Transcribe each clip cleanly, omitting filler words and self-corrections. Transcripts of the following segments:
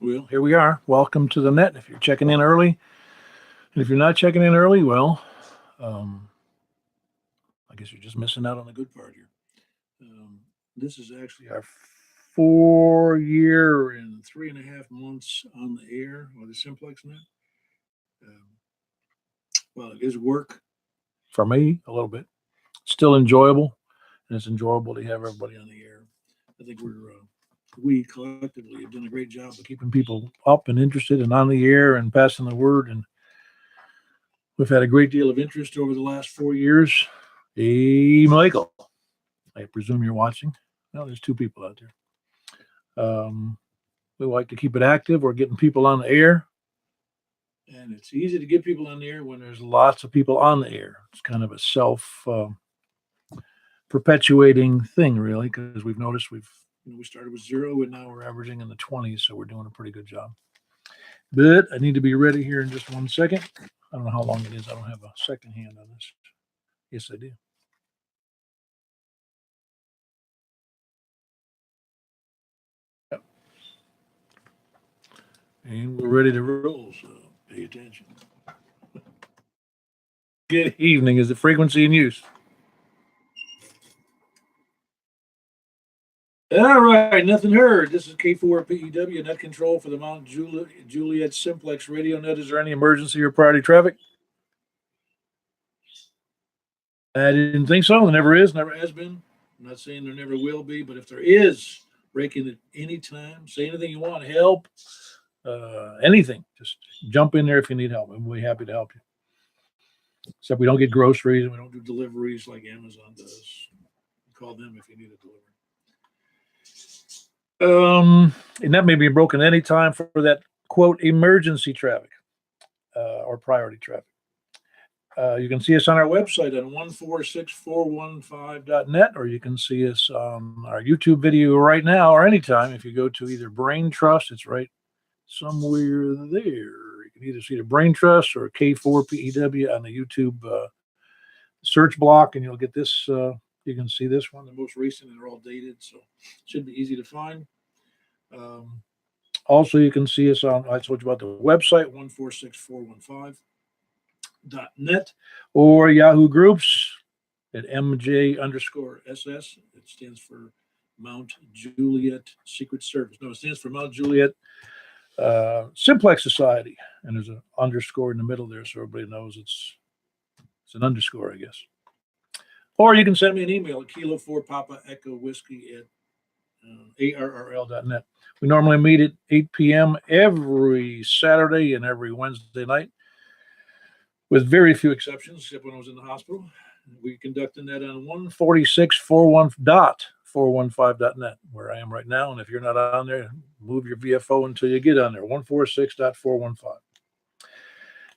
Well, here we are. Welcome to the net. If you're checking in early, and if you're not checking in early, well, um, I guess you're just missing out on the good part here. Um, this is actually our 4 year and 3.5 months on the air with the Simplex Net. Um, well, it is work for me a little bit. Still enjoyable, and it's enjoyable to have everybody on the air. I think we collectively have done a great job of keeping people up and interested and on the air and passing the word. And we've had a great deal of interest over the last 4 years. Hey, Michael, I presume you're watching. Well, there's two people out there. We like to keep it active. We're getting people on the air, and it's easy to get people on the air when there's lots of people on the air. It's kind of a self perpetuating thing, really, because we've noticed we started with zero and now we're averaging in the 20s, so we're doing a pretty good job. But I need to be ready here in just 1 second. I don't know how long it is. I don't have a second hand on this. Yes, I do. Yep. And we're ready to roll, so pay attention. Good evening. Is the frequency in use? All right, nothing heard. This is K4PEW net control for the Mount Juliet Simplex radio net. Is there any emergency or priority traffic? I didn't think so. There never is, never has been. I'm not saying there never will be, but if there is, break in at any time. Say anything you want, help, anything. Just jump in there if you need help. I'm really happy to help you. Except we don't get groceries and we don't do deliveries like Amazon does. Call them if you need a delivery. And that may be broken any time for that quote emergency traffic or priority traffic. You can see us on our website at 146415.net, or you can see us on our YouTube video right now or anytime. If you go to either Brain Trust, it's right somewhere there. You can either see the Brain Trust or K4PEW on the YouTube search block, and you'll get this. You can see this one, the most recent, and they're all dated, so it should be easy to find. Also, you can see us on, I told you about the website, 146415.net, or Yahoo Groups at MJ_SS. It stands for Mount Juliet Secret Service. No, it stands for Mount Juliet Simplex Society, and there's an underscore in the middle there, so everybody knows it's an underscore, I guess. Or you can send me an email at Kilo 4 Papa Echo Whiskey at ARRL.net. We normally meet at 8 p.m. every Saturday and every Wednesday night, with very few exceptions, except when I was in the hospital. We conducting that on 146.415.net, where I am right now. And if you're not on there, move your VFO until you get on there, 146.415.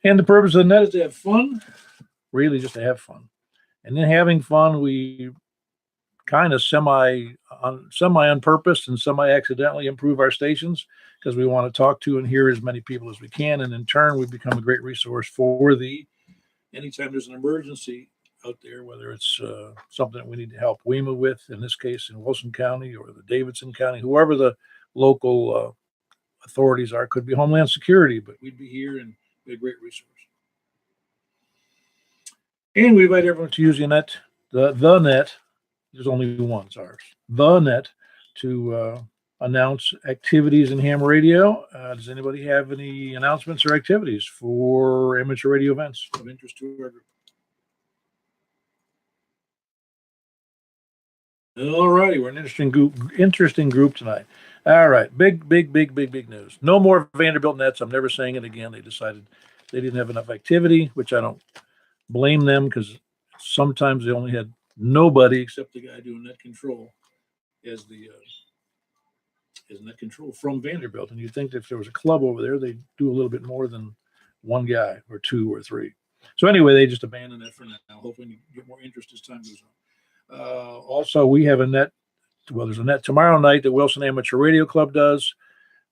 And the purpose of the net is to have fun, really just to have fun. And then having fun, we kind of semi on purpose and semi accidentally improve our stations because we want to talk to and hear as many people as we can. And in turn, we become a great resource for anytime there's an emergency out there, whether it's something that we need to help WEMA with, in this case in Wilson County or the Davidson County, whoever the local authorities are. Could be Homeland Security, but we'd be here and be a great resource. And we invite everyone to use the net, the net. There's only one, it's ours. The net, to announce activities in ham radio. Does anybody have any announcements or activities for amateur radio events of interest to our group? All righty, we're an interesting group tonight. All right, big news. No more Vanderbilt nets. I'm never saying it again. They decided they didn't have enough activity, which I don't blame them, because sometimes they only had nobody except the guy doing net control as net control from Vanderbilt. And you'd think that if there was a club over there, they'd do a little bit more than one guy or two or three. So anyway, they just abandoned that for now. Hopefully you get more interest as time goes on. Also, we have a net. Well, there's a net tomorrow night that Wilson Amateur Radio Club does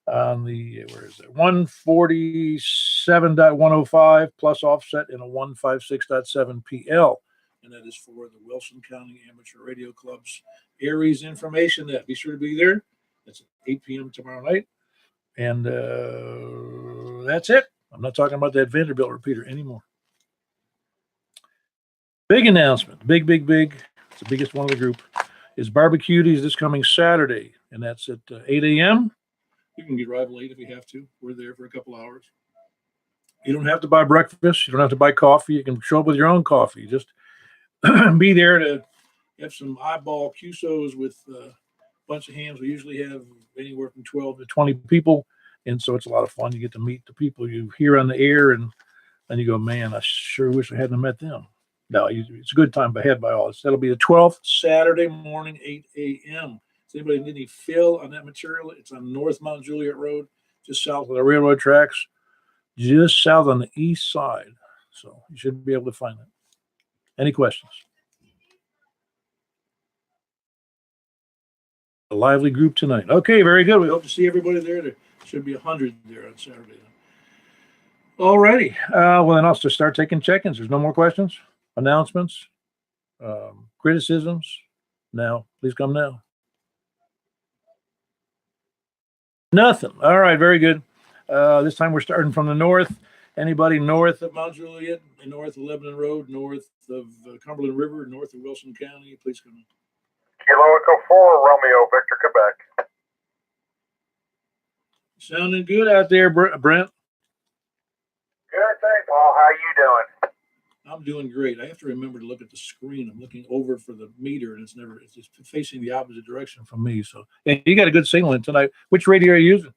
on the, where is it, 147.105 plus offset in a 156.7 PL. And that is for the Wilson County Amateur Radio Club's Aries Information Net. Be sure to be there. That's at 8 p.m. tomorrow night. And that's it. I'm not talking about that Vanderbilt repeater anymore. Big announcement. Big. It's the biggest one of the group. Is Barbecuties this coming Saturday, and that's at 8 a.m. You can arrive late if you have to. We're there for a couple hours. You don't have to buy breakfast. You don't have to buy coffee. You can show up with your own coffee. Just be there to have some eyeball QSOs with a bunch of hams. We usually have anywhere from 12 to 20 people. And so it's a lot of fun. You get to meet the people you hear on the air, and then you go, man, I sure wish I hadn't met them. No, it's a good time ahead by all. That'll be the 12th, Saturday morning, 8 a.m. Does anybody need any fill on that material? It's on North Mount Juliet Road, just south of the railroad tracks, just south on the east side. So you should be able to find it. Any questions? A lively group tonight. Okay, very good. We hope to see everybody there. There should be 100 there on Saturday. All righty. Well, then I'll just start taking check-ins. There's no more questions, announcements, criticisms. Now, please come now. Nothing. All right, very good. This time we're starting from the north. Anybody north of Mount Juliet, north of Lebanon Road, north of Cumberland River, north of Wilson County, please come in. Kilo Echo 4, Romeo, Victor, Quebec. Sounding good out there, Brent. Good, thanks, Paul. How you doing? I'm doing great. I have to remember to look at the screen. I'm looking over for the meter, and it's just facing the opposite direction from me. So, and you got a good signal in tonight. Which radio are you using?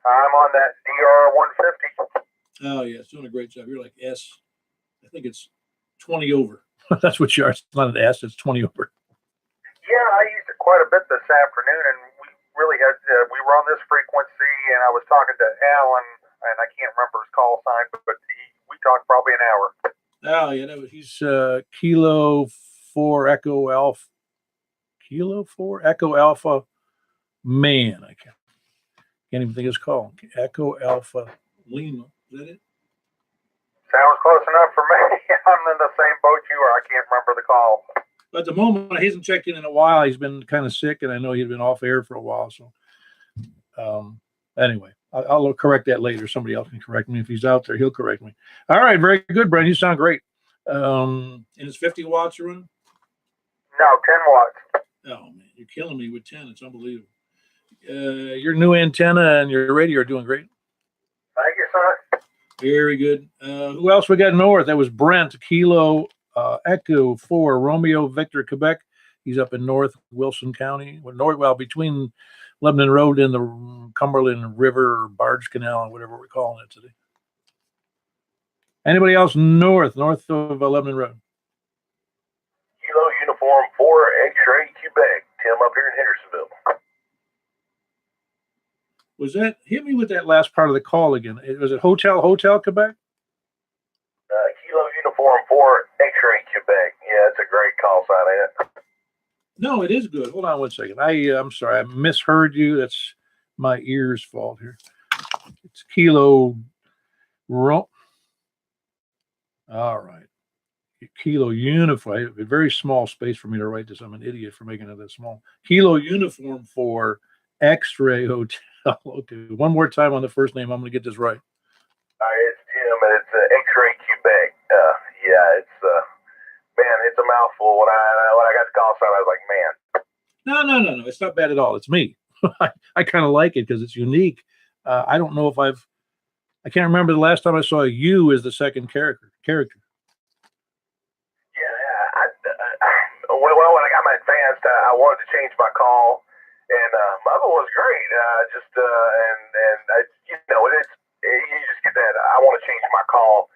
I'm on that DR 150. Oh, yeah, it's doing a great job. You're like S. I think it's 20 over. That's what you are. It's not an S, it's 20 over. Yeah, I used it quite a bit this afternoon, and we really had, we were on this frequency, and I was talking to Alan, and I can't remember his call sign, but we talked probably an hour. Oh, yeah, no, he's Kilo 4 Echo Alpha. Kilo 4 Echo Alpha Man. I can't even think it's called. Echo Alpha Lima. Is that it? Sounds close enough for me. I'm in the same boat you are. I can't remember the call. But at the moment, he hasn't checked in a while. He's been kind of sick, and I know he'd been off air for a while. So, anyway, I'll correct that later. Somebody else can correct me. If he's out there, he'll correct me. All right, very good, Brent. You sound great. And it's 50 watts you're running? No, 10 watts. Oh, man, you're killing me with 10. It's unbelievable. Your new antenna and your radio are doing great. Thank you, son. Very good. Who else we got north? That was Brent, Kilo Echo 4, Romeo, Victor, Quebec. He's up in North Wilson County, between Lebanon Road and the Cumberland River or Barge Canal, or whatever we're calling it today. Anybody else north of Lebanon Road? Kilo Uniform 4, X-Ray, Quebec. Tim up here in Hendersonville. Was that, hit me with that last part of the call again. Was it Hotel, Quebec? Kilo Uniform 4, X-Ray, Quebec. Yeah, it's a great call sign, ain't it? No, it is good. Hold on one second. I'm sorry. I misheard you. That's my ear's fault here. It's Kilo. All right. Kilo Uniform. A very small space for me to write this. I'm an idiot for making it that small. Kilo Uniform for X-Ray Hotel. Okay. One more time on the first name. I'm going to get this right. It's Tim, and it's X-Ray Quebec. Yeah, it's man, it's a mouthful. When I got the call sign, I was like, man. No. It's not bad at all. It's me. I kind of like it because it's unique. I don't know if I can't remember the last time I saw you as the second character. Well, when I got my advanced, I wanted to change my call, and my other one was great. And I, you just get that. I want to change my call.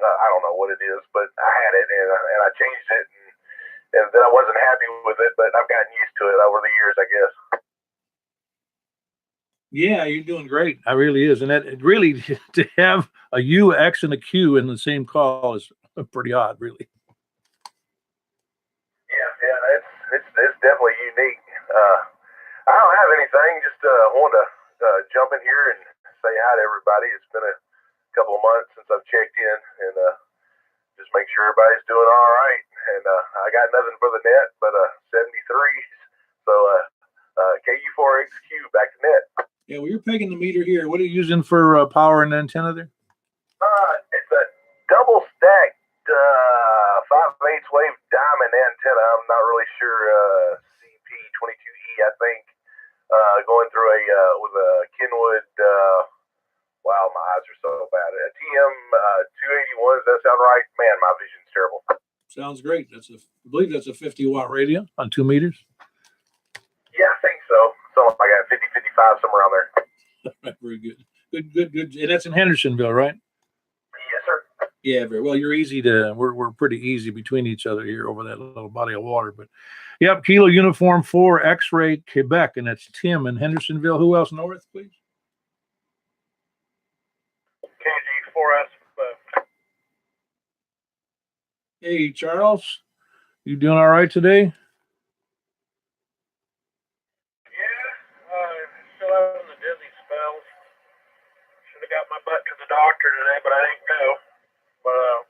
I don't know what it is, but I had it, and I changed it, and then I wasn't happy with it, but I've gotten used to it over the years, I guess. Yeah, you're doing great. I really is, and that it really to have a U, X, and a Q in the same call is pretty odd, really. Yeah, it's definitely unique. I don't have anything. Just wanted to jump in here and say hi to everybody. It's been a couple of months since I've checked in, and just make sure everybody's doing all right. And I got nothing for the net but 73s. So KU4 RXQ back to net. Yeah, well, you're pegging the meter here. What are you using for power and antenna there? It's a double stacked 5/8 wave diamond antenna. I'm not really sure. CP22E, I think. Going through with a Kenwood. Wow, my eyes are so bad. A TM 281. Does that sound right? Man, my vision's terrible. Sounds great. I believe that's a 50-watt radio on 2 meters. Yeah, I think so. Something like that, 50, 55, somewhere around there. Very good. Good. And that's in Hendersonville, right? Yes, sir. Yeah, very well. You're easy to. We're pretty easy between each other here over that little body of water. But yep, Kilo Uniform 4 X-Ray Quebec, and that's Tim in Hendersonville. Who else north, please? KG4S. Hey, Charles, you doing all right today? Yeah, still having the dizzy spells. Should have got my butt to the doctor today, but I didn't go. But I'll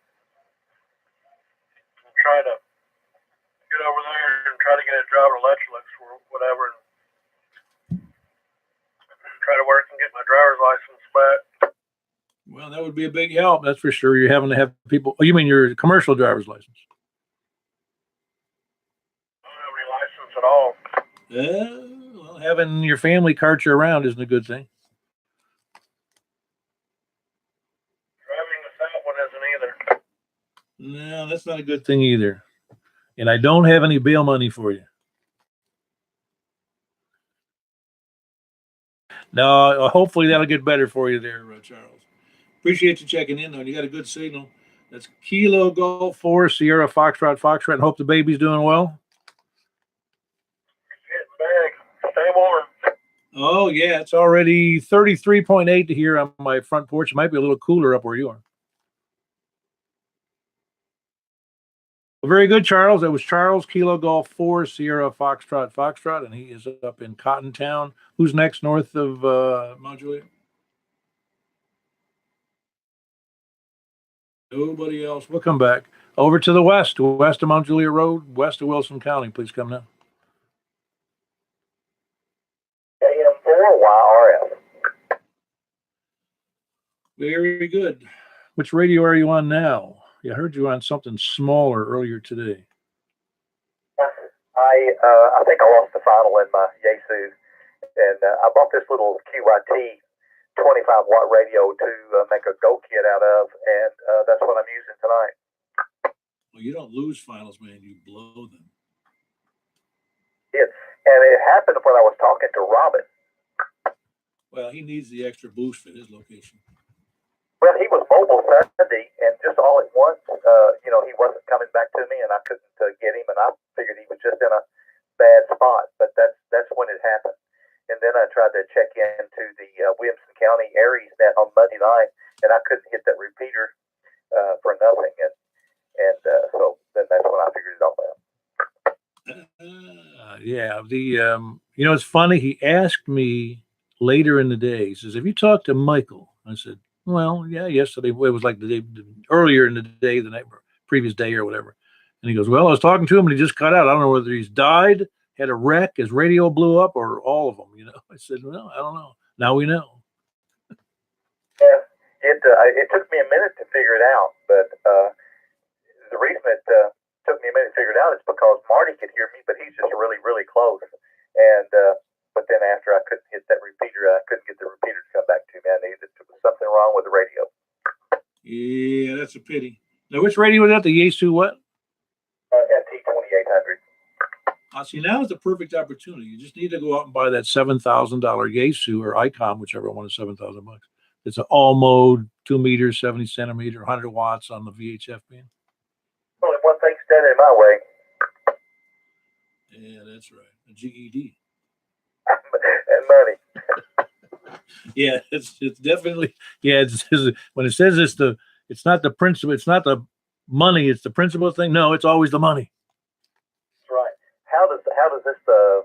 try to get over there and try to get a job at Electrolux or whatever, and try to work and get my driver's license back. Well, that would be a big help. That's for sure. You're having to have people. Oh, you mean your commercial driver's license? I don't have any license at all. Well, having your family cart you around isn't a good thing. Driving without one isn't either. No, that's not a good thing either. And I don't have any bail money for you. No, hopefully that'll get better for you there, Charles. Appreciate you checking in, though. You got a good signal. That's Kilo Golf 4 Sierra Foxtrot, and hope the baby's doing well. Getting big. Stay warm. Oh, yeah, it's already 33.8 here on my front porch. It might be a little cooler up where you are. Well, very good, Charles. That was Charles, Kilo Golf 4 Sierra Foxtrot, and he is up in Cottontown. Who's next north of Mount Juliet? Nobody else. We'll come back. Over to the west of Mount Juliet Road, west of Wilson County. Please come now. AM4YRF. Very good. Which radio are you on now? Yeah, I heard you on something smaller earlier today. I think I lost the final in my Yaesu, and I bought this little QYT 25-watt radio to make a go kit out of, and that's what I'm using tonight. Well, you don't lose finals, man. You blow them. Yeah, and it happened when I was talking to Robin. Well, he needs the extra boost for his location. Well, he was mobile Sunday, and just all at once, he wasn't coming back to me, and I couldn't get him, and I figured he was just in a bad spot. But that's when it happened. And then I tried to check into the Williamson County Aries net on Monday night, and I couldn't hit that repeater for nothing. And so then that's when I figured it all out. Yeah, it's funny. He asked me later in the day. He says, "Have you talked to Michael?" I said, "Well, yeah, yesterday. It was like the day earlier in the day, the night previous day or whatever." And he goes, "Well, I was talking to him, and he just cut out. I don't know whether he's died, had a wreck, his radio blew up, or all of them." I said, "Well, I don't know. Now we know." Yeah, it took me a minute to figure it out, but the reason it took me a minute to figure it out is because Marty could hear me, but he's just really, really close. And but then after I couldn't hit that repeater, I couldn't get the repeater to come back to me. I knew that there was something wrong with the radio. Yeah, that's a pity. Now, which radio was that? The Yaesu what? FT2800. See, now is the perfect opportunity. You just need to go out and buy that $7,000 Yaesu or Icon, whichever one is $7,000. It's an all mode, 2 meters, 70 centimeter, 100 watts on the VHF beam. Only one thing standing in my way. Yeah, that's right. A GED. And money. Yeah, it's definitely, yeah. It's when it says it's not the principle, it's not the money, it's the principle thing. No, it's always the money. That's right. How does this sound?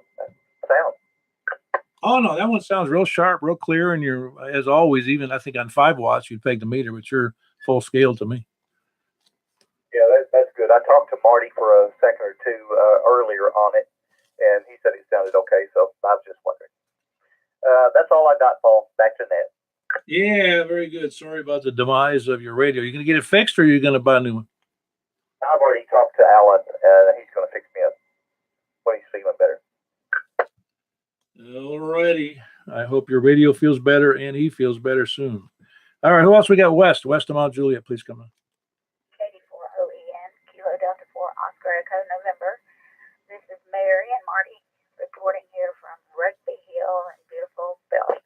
Oh no, that one sounds real sharp, real clear, and you're, as always, even I think on 5 watts you'd peg the meter, but you're full scale to me. Yeah, that's good. I talked to Marty for a second or two earlier on it, and he said it sounded okay. So I was just wondering. That's all I got, Paul. Back to net. Yeah, very good. Sorry about the demise of your radio. You going to get it fixed, or are you going to buy a new one? I've already talked to Alan. He's going to fix me up when he's feeling better. All righty. I hope your radio feels better and he feels better soon. All right, who else we got? West of Mount Juliet, please come on. Katie for OEN, Kilo Delta 4, Oscar Echo, November. This is Mary and Marty reporting here from Rugby Hill in beautiful Bellshire.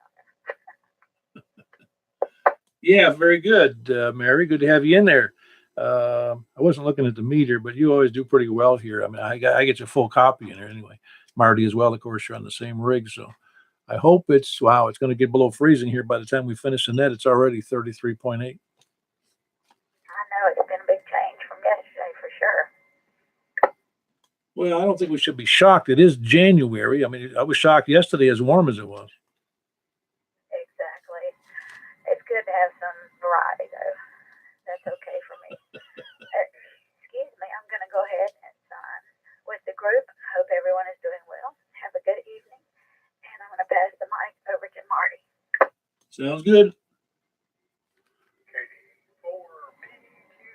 Yeah, very good, Mary. Good to have you in there. I wasn't looking at the meter, but you always do pretty well here. I mean, I get your full copy in there anyway. Marty as well, of course, you're on the same rig, so I hope it's going to get below freezing here by the time we finish the net. It's already 33.8. I know it's been a big change from yesterday for sure. Well, I don't think we should be shocked. It is January. I mean, I was shocked yesterday as warm as it was. Exactly. It's good to have some variety, though. That's okay for me. Excuse me, I'm going to go ahead and sign with the group. Hope everyone is doing well. Have a good evening. And I'm going to pass the mic over to Marty. Sounds good.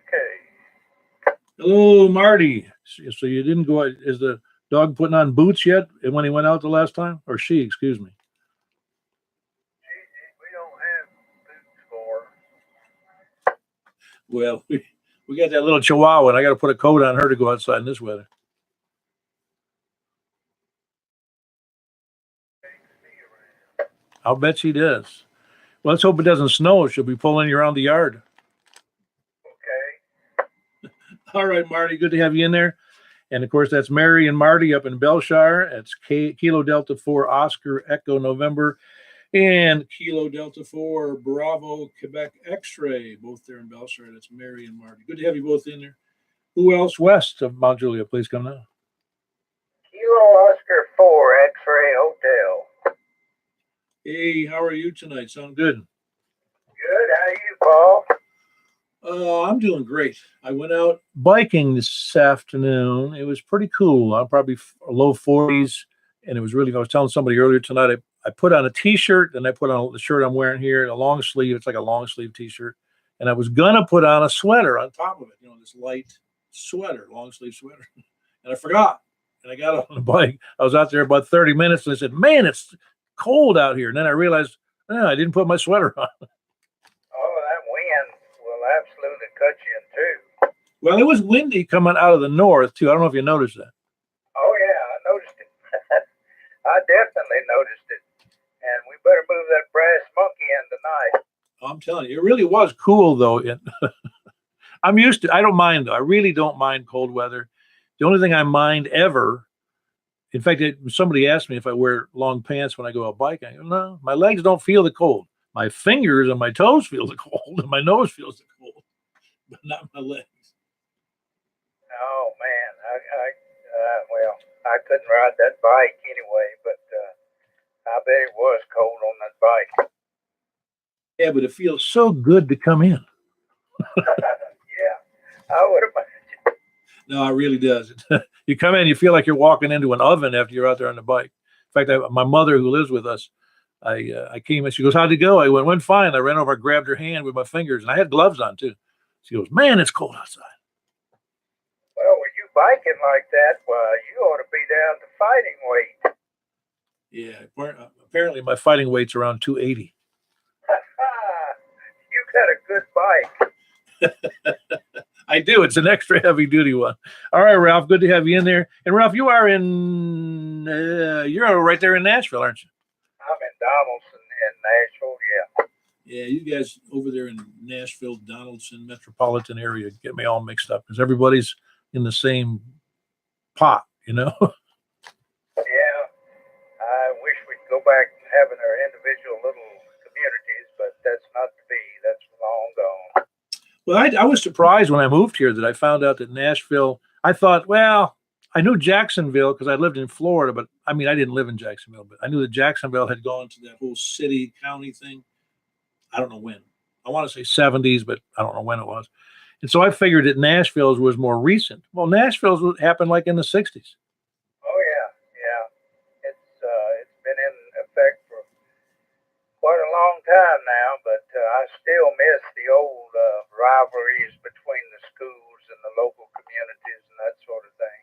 KD4BQK. Hello, Marty. So you didn't go out. Is the dog putting on boots yet when he went out the last time? Or she, excuse me. We don't have boots for. Well, we got that little chihuahua, and I got to put a coat on her to go outside in this weather. I'll bet she does. Well, let's hope it doesn't snow. She'll be pulling you around the yard. Okay. All right, Marty. Good to have you in there. And, of course, that's Mary and Marty up in Bellshire. It's Kilo Delta 4 Oscar Echo November and Kilo Delta 4 Bravo Quebec X-Ray, both there in Bellshire. That's Mary and Marty. Good to have you both in there. Who else west of Mount Juliet? Please come now. Kilo Oscar 4 X-Ray Hotel. Hey, how are you tonight? Sound good? Good. How are you, Paul? I'm doing great. I went out biking this afternoon. It was pretty cool. I'm probably low 40s, and it was really. I was telling somebody earlier tonight. I put on a T-shirt, and I put on the shirt I'm wearing here, a long sleeve. It's like a long sleeve T-shirt, and I was gonna put on a sweater on top of it. You know, this light sweater, long sleeve sweater, and I forgot. And I got on the bike. I was out there about 30 minutes, and I said, "Man, it's cold out here." And then I realized, I didn't put my sweater on. Oh, that wind will absolutely cut you in two. Well, it was windy coming out of the north, too. I don't know if you noticed that. Oh, yeah, I noticed it. I definitely noticed it. And we better move that brass monkey in tonight. I'm telling you, it really was cool, though. I'm used to I don't mind, though. I really don't mind cold weather. The only thing I mind ever, in fact, somebody asked me if I wear long pants when I go out biking. I go, no, my legs don't feel the cold. My fingers and my toes feel the cold, and my nose feels the cold, but not my legs. Oh, man. Well, I couldn't ride that bike anyway, but I bet it was cold on that bike. Yeah, but it feels so good to come in. Yeah, I would imagine. No, it really does. You come in, you feel like you're walking into an oven after you're out there on the bike. In fact, my mother, who lives with us, I came and she goes, "How'd it go?" I went fine. I ran over, grabbed her hand with my fingers, and I had gloves on too. She goes, "Man, it's cold outside." Well, with you biking like that, you ought to be down to fighting weight. Yeah, apparently my fighting weight's around 280. You got a good bike. I do. It's an extra heavy duty one. All right, Ralph. Good to have you in there. And Ralph, you are you're right there in Nashville, aren't you? I'm in Donaldson in Nashville. Yeah. Yeah, you guys over there in Nashville, Donaldson metropolitan area get me all mixed up because everybody's in the same pot, you know. Yeah. I wish we'd go back to having our individual little communities, but that's not to be. That's long gone. Well, I was surprised when I moved here that I found out that Nashville, I thought, well, I knew Jacksonville because I lived in Florida, but I mean, I didn't live in Jacksonville, but I knew that Jacksonville had gone to that whole city county thing. I don't know when. I want to say 70s, but I don't know when it was. And so I figured that Nashville's was more recent. Well, Nashville's happened like in the 60s. Oh yeah, yeah. It's been in effect for still miss the old rivalries between the schools and the local communities and that sort of thing.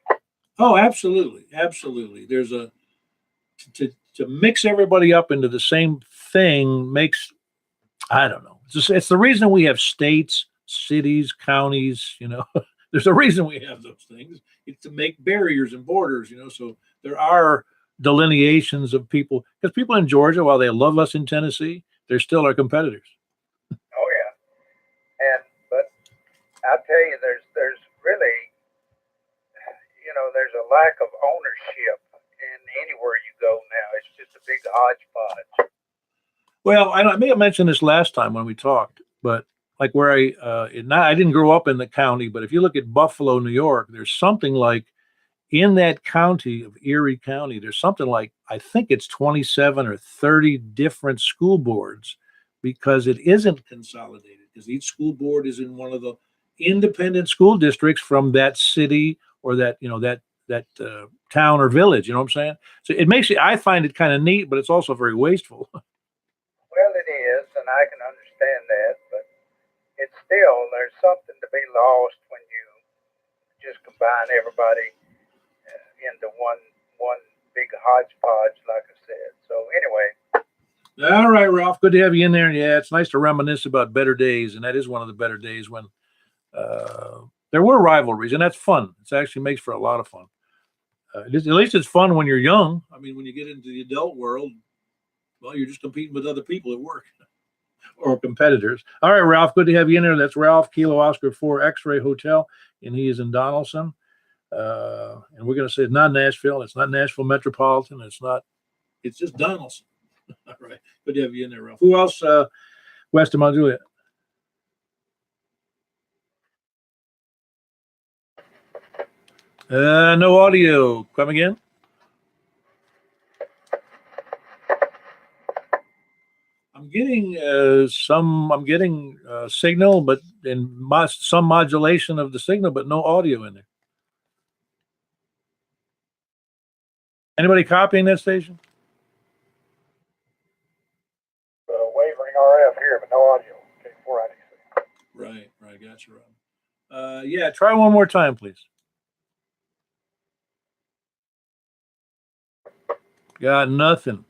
Oh, absolutely, absolutely. There's a to mix everybody up into the same thing makes, I don't know. It's the reason we have states, cities, counties. There's a reason we have those things. It's to make barriers and borders. So there are delineations of people, because people in Georgia, while they love us in Tennessee, they're still our competitors. Oh yeah, but I tell you, there's really, there's a lack of ownership in anywhere you go now. It's just a big hodgepodge. Well, I may have mentioned this last time when we talked, but like where I didn't grow up in the county, but if you look at Buffalo, New York, there's something like in that county of Erie County, there's something like, I think it's 27 or 30 different school boards, because it isn't consolidated, because each school board is in one of the independent school districts from that city or that, that town or village. You know what I'm saying? So it makes it, I find it kind of neat, but it's also very wasteful. Well, it is, and I can understand that, but it's still, there's something to be lost when you just combine everybody into one big hodgepodge, like I said. So anyway. All right, Ralph, good to have you in there. Yeah, it's nice to reminisce about better days, and that is one of the better days when there were rivalries, and that's fun. It actually makes for a lot of fun. At least it's fun when you're young. I mean, when you get into the adult world, well, you're just competing with other people at work or competitors. All right, Ralph, good to have you in there. That's Ralph, Kilo Oscar 4 X-Ray Hotel, and he is in Donaldson. And we're going to say it's not Nashville. It's not Nashville Metropolitan. It's just Donaldson. All right. Good to have you in there, Ralph. Who else west of Mount Juliet? No audio. Come again? I'm getting signal, but in some modulation of the signal, but no audio in there. Anybody copying that station? Wavering RF here, but no audio. Okay, 496. Right. Gotcha, Rob. Yeah, try one more time, please. Got nothing.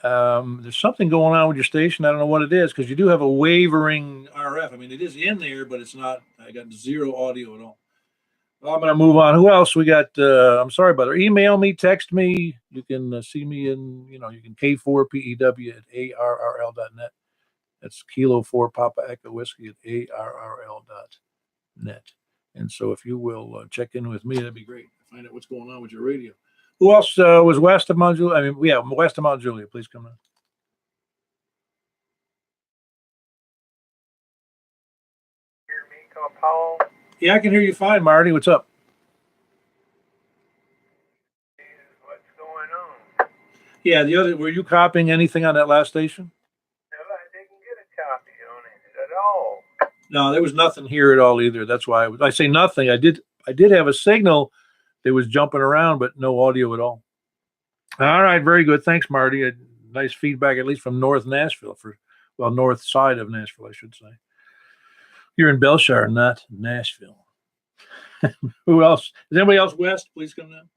There's something going on with your station. I don't know what it is, because you do have a wavering RF. I mean, it is in there, but it's not. I got zero audio at all. Well, I'm going to move on. Who else we got? I'm sorry, brother. Email me, text me. You can see me in, you can K4PEW at ARRL.net. That's Kilo 4 Papa Echo Whiskey at ARRL.net. And so if you will check in with me, that'd be great. Find out what's going on with your radio. Who else was west of Mount Juliet? I mean, yeah, west of Mount Juliet. Please come in. Hear me, Paul? Yeah, I can hear you fine, Marty. What's up? What's going on? Yeah, were you copying anything on that last station? No, I didn't get a copy on it at all. No, there was nothing here at all either. That's why I say nothing. I did have a signal that was jumping around, but no audio at all. All right, very good. Thanks, Marty. Nice feedback, at least from North Nashville, north side of Nashville, I should say. You're in Belshire, not Nashville. Who else? Is anybody else west? Please come down.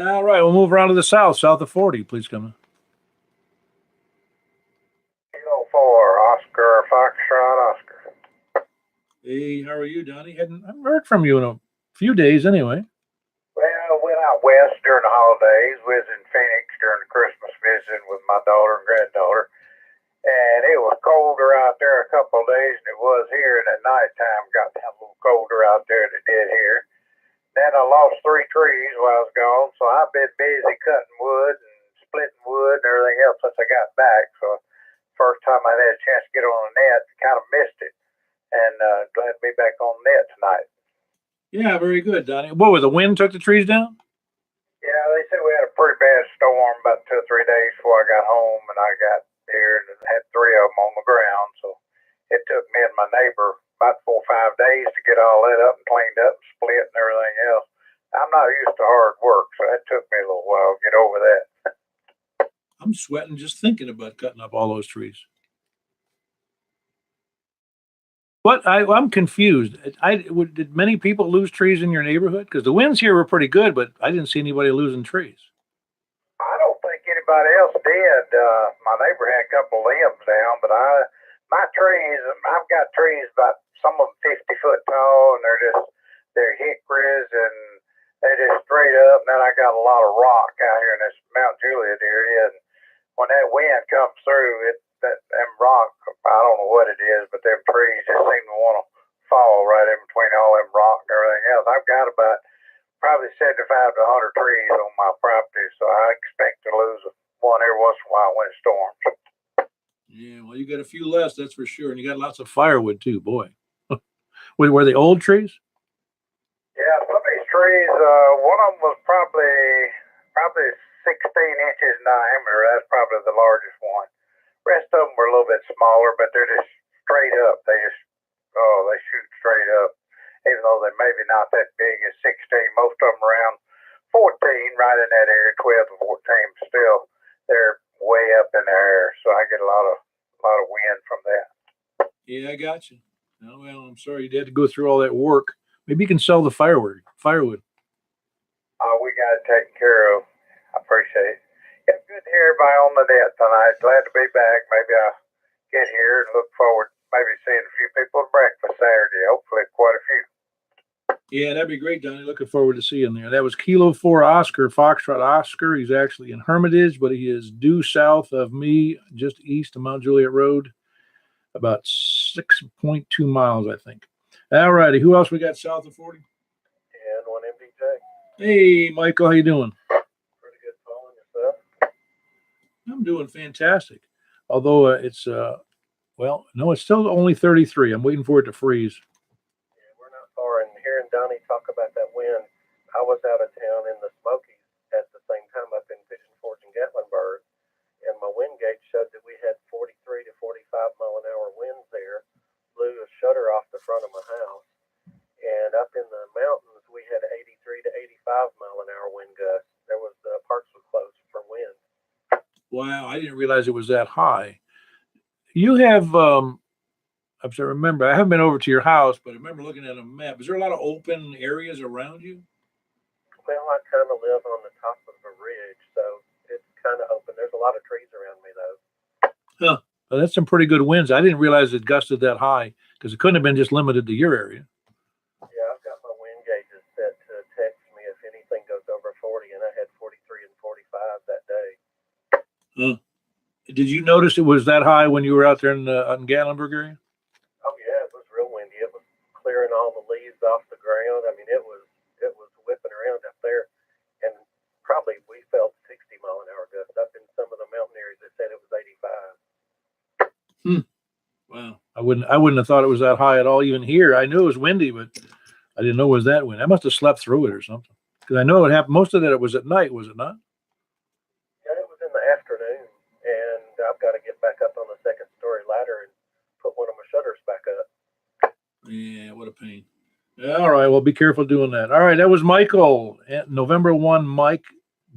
All right, we'll move around to the south of 40. Please come in. Kilo 4 Oscar Foxtrot Oscar. Hey, how are you, Donnie? I haven't heard from you in a few days anyway. Well, I went out west during the holidays, was in Phoenix during the Christmas visit with my daughter and granddaughter. And it was colder out there a couple of days than it was here. And at nighttime, got a little colder out there than it did here. Then I lost 3 trees while I was gone. So I've been busy cutting wood and splitting wood and everything else since I got back. So first time I had a chance to get on the net, kind of missed it. And glad to be back on the net tonight. Yeah, very good, Donnie. What was the wind took the trees down? Yeah, they said we had a pretty bad storm about 2 or 3 days before I got home, and I got here and had 3 of them on the ground. So it took me and my neighbor about 4 or 5 days to get all that up and cleaned up and split and everything else. I'm not used to hard work, so it took me a little while to get over that. I'm sweating just thinking about cutting up all those trees. What I'm confused. Did many people lose trees in your neighborhood? Because the winds here were pretty good, but I didn't see anybody losing trees. I don't think anybody else did. My neighbor had a couple limbs down, but my trees, I've got trees about some of them 50 foot tall, and they're hickories, and they're just straight up. And then I got a lot of rock out here in this Mount Juliet area, and when that wind comes through, them rock, I don't know what it is, but them trees just seem to want to fall right in between all them rock and everything else. I've got about probably 75 to 100 trees on my property, so I expect to lose one every once in a while when it storms. Yeah, well, you got a few less, that's for sure, and you got lots of firewood too, boy. Were they old trees? Yeah, some of these trees, one of them was probably 16 inches in diameter. That's probably the largest one. Rest of them were a little bit smaller, but they're just straight up. They shoot straight up. Even though they're maybe not that big as 16, most of them around 14, right in that area, 12 to 14. Still, they're way up in the air, so I get a lot of wind from that. Yeah, I got you. Oh, well, I'm sorry you had to go through all that work. Maybe you can sell the firewood. We got it taken care of. I appreciate it. Yeah, good to hear everybody on the net tonight. Glad to be back. Maybe I'll get here and look forward maybe seeing a few people at breakfast Saturday. Hopefully quite a few. Yeah, that'd be great, Donnie. Looking forward to seeing you there. That was Kilo 4 Oscar, Foxtrot Oscar. He's actually in Hermitage, but he is due south of me, just east of Mount Juliet Road, about 6.2 miles, I think. All righty. Who else we got south of 40? And one MDJ. Hey, Michael, how you doing? Pretty good, Paul, and yourself? I'm doing fantastic. Although it's still only 33. I'm waiting for it to freeze. Yeah, we're not far. And hearing Donnie talk about that wind, I was out of town in the Smokies at the same time up in Pigeon Forge and Gatlinburg, and my wind gauge showed that we had 43 to 45 mile an hour winds there. Blew a shutter off the front of my house. And up in the mountains, we had 83 to 85 mile an hour wind gusts. There was parks were closed for wind. Wow, I didn't realize it was that high. You have, I'm sorry, remember, I haven't been over to your house, but I remember looking at a map. Is there a lot of open areas around you? Well, I kind of live on the top of a ridge, so it's kind of open. There's a lot of trees around me, though. Huh. Well, that's some pretty good winds. I didn't realize it gusted that high because it couldn't have been just limited to your area. Yeah, I've got my wind gauges set to text me if anything goes over 40, and I had 43 and 45 that day. Huh. Did you notice it was that high when you were out there in Gatlinburg area? Oh yeah, it was real windy. It was clearing all the leaves off the ground. I mean, it was whipping around up there, and probably we felt 60 mile an hour gusts up in some of the mountain areas that said it was 85. Wow, I wouldn't have thought it was that high at all. Even here, I knew it was windy, but I didn't know it was that wind. I must have slept through it or something because I know it happened. Most of that it was at night, was it not? Yeah, it was in the afternoon, and I've got to get back up on the second story ladder and put one of my shutters back up. Yeah, what a pain. All right, well, be careful doing that. All right, that was Michael. November 1, Mike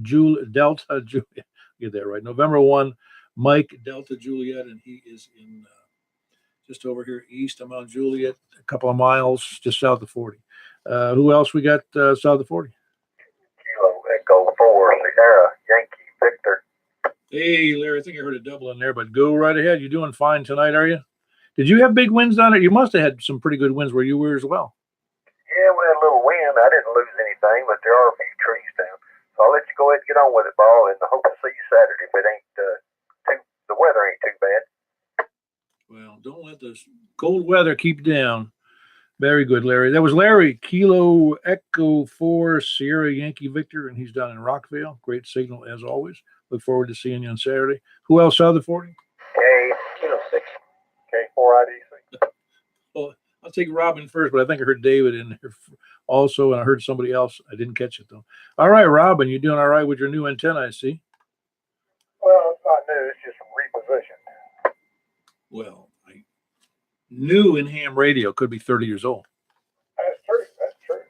Delta Juliet. Get that right. November 1, Mike Delta Juliet, and he is in just over here east of Mount Juliet, a couple of miles just south of 40. Who else we got south of 40? Kilo Echo 4 Sierra Yankee Victor. Hey, Larry, I think I heard a double in there, but go right ahead. You're doing fine tonight, are you? Did you have big winds down there? You must have had some pretty good winds where you were as well. Yeah, we had a little wind. I didn't lose anything, but there are a few trees down. So I'll let you go ahead and get on with it, Ball, and I hope to see you Saturday if it ain't the weather ain't too bad. Well, don't let the cold weather keep you down. Very good, Larry. That was Larry, Kilo Echo 4 Sierra Yankee Victor, and he's down in Rockville. Great signal as always. Look forward to seeing you on Saturday. Who else south of 40? Kilo 6 K4 IDC. Well, I'll take Robin first, but I think I heard David in there also, and I heard somebody else. I didn't catch it, though. All right, Robin, you doing all right with your new antenna, I see? Well, it's not new. It's just repositioned. Well, new in ham radio could be 30 years old. That's true. That's true.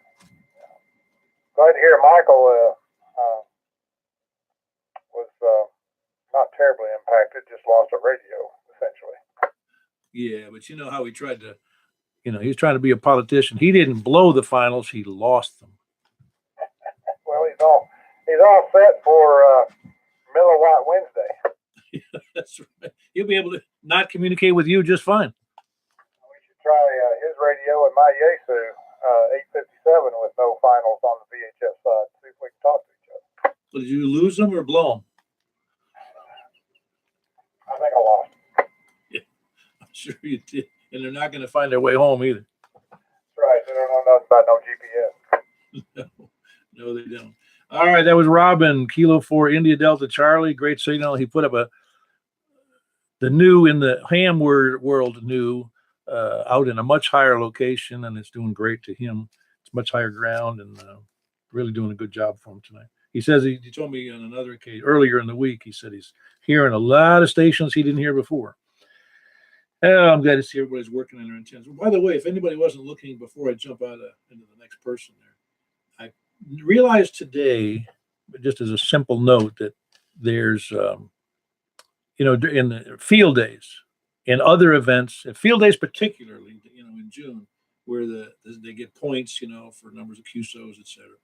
Glad to hear Michael was not terribly impacted. Just lost a radio, essentially. Yeah, but you know how he tried to, he was trying to be a politician. He didn't blow the finals; he lost them. Well, he's all set for Miller White Wednesday. That's right. He'll be able to not communicate with you just fine. We should try his radio and my Yaesu 857 with no finals on the VHF side. See if we can talk to each other. So did you lose them or blow them? I think I lost. Yeah, I'm sure you did. And they're not going to find their way home either. That's right. They don't know nothing about no GPS. No, they don't. All right, that was Robin, Kilo 4 India Delta Charlie. Great signal. He put up the new in the ham world new out in a much higher location, and it's doing great to him. It's much higher ground and really doing a good job for him tonight. He says he told me on another occasion earlier in the week, he said he's hearing a lot of stations he didn't hear before. I'm glad to see everybody's working on their antennas. By the way, if anybody wasn't looking before I jump out into the next person there, I realized today, just as a simple note, that there's, in the field days and other events, field days particularly, in June, where they get points, for numbers of QSOs, et cetera.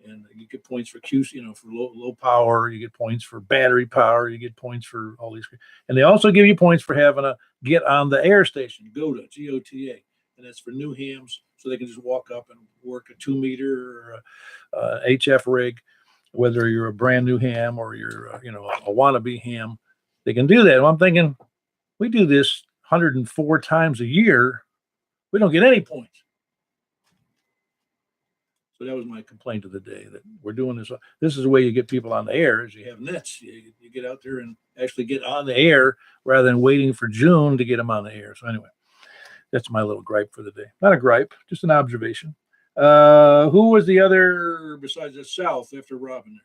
And you get points for for low power. You get points for battery power. You get points for all these. And they also give you points for having a get on the air station, GOTA, G-O-T-A. And that's for new hams, so they can just walk up and work a 2-meter or HF rig, whether you're a brand new ham or you're, a wannabe ham. They can do that. Well, I'm thinking, we do this 104 times a year. We don't get any points. So that was my complaint of the day, that we're doing this. This is the way you get people on the air, is you have nets. You get out there and actually get on the air rather than waiting for June to get them on the air. So anyway, that's my little gripe for the day. Not a gripe, just an observation. Who was the other besides the South after Robin?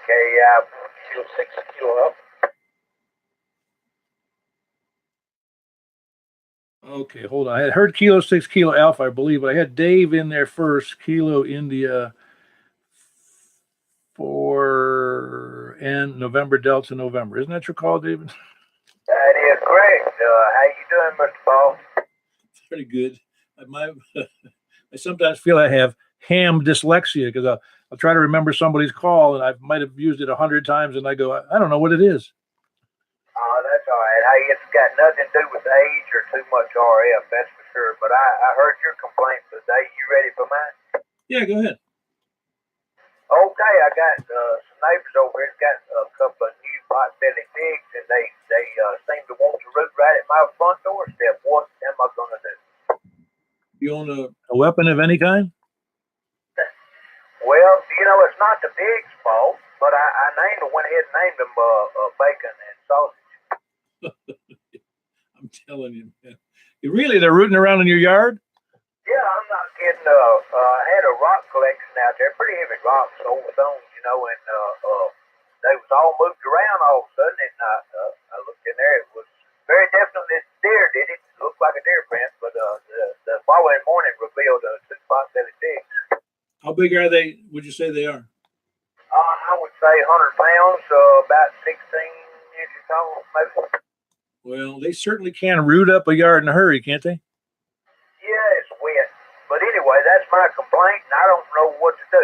Okay, Kilo 6, Kilo up. Okay, hold on. I had heard Kilo 6, Kilo Alpha, I believe, but I had Dave in there first. Kilo India 4 and November Delta November. Isn't that your call, David? That is correct. How you doing, Mr. Paul? Pretty good. I sometimes feel I have ham dyslexia because I'll try to remember somebody's call, and I might have used it 100 times, and I go, I don't know what it is. Oh, that's all right. Hey, it's got nothing to do with age or too much RF, that's for sure. But I heard your complaint today. You ready for mine? Yeah, go ahead. Okay, I got some neighbors over here. Got a couple of new pot-belly pigs, and they seem to want to root right at my front doorstep. What am I going to do? You own a weapon of any kind? Well, it's not the pig's fault, but I went ahead and named them bacon and sausage. I'm telling you, man. They're rooting around in your yard? Yeah, I'm not kidding. I had a rock collection out there, pretty heavy rocks, old stones, and they was all moved around all of a sudden, and I looked in there. It was very definitely deer, did it? It looked like a deer print, but the following morning revealed 2 pot-belly pigs. How big are they, would you say they are? I would say 100 pounds, about 16 inches tall, maybe. Well, they certainly can root up a yard in a hurry, can't they? Yeah, it's wet. But anyway, that's my complaint, and I don't know what to do.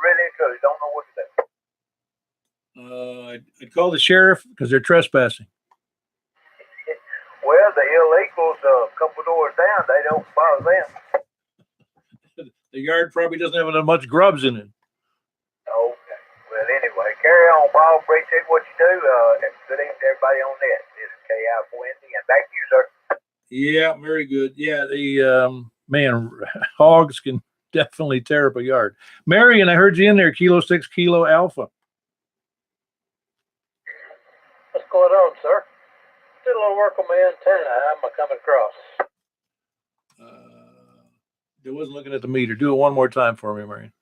Really and truly don't know what to do. I'd call the sheriff because they're trespassing. Well, the illegals a couple doors down, they don't bother them. The yard probably doesn't have enough much grubs in it. Okay. Well, anyway, carry on, Paul. Appreciate what you do. Good evening to everybody on net. This is KI Wendy, and back to you, sir. Yeah, very good. Yeah, the hogs can definitely tear up a yard. Marion, I heard you in there. Kilo 6, Kilo Alpha. What's going on, sir? Did a little work on my antenna. How am I coming across? I wasn't looking at the meter. Do it one more time for me, Marion.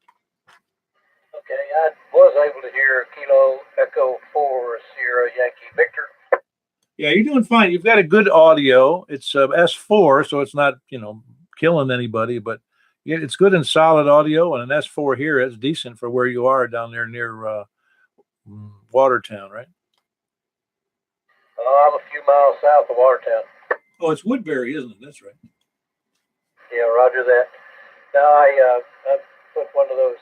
Okay, I was able to hear Kilo Echo 4 Sierra Yankee Victor. Yeah, you're doing fine. You've got a good audio. It's S4, so it's not, killing anybody, but it's good and solid audio. And an S4 here is decent for where you are down there near Watertown, right? I'm a few miles south of Watertown. Oh, it's Woodbury, isn't it? That's right. Yeah, roger that. Now I put one of those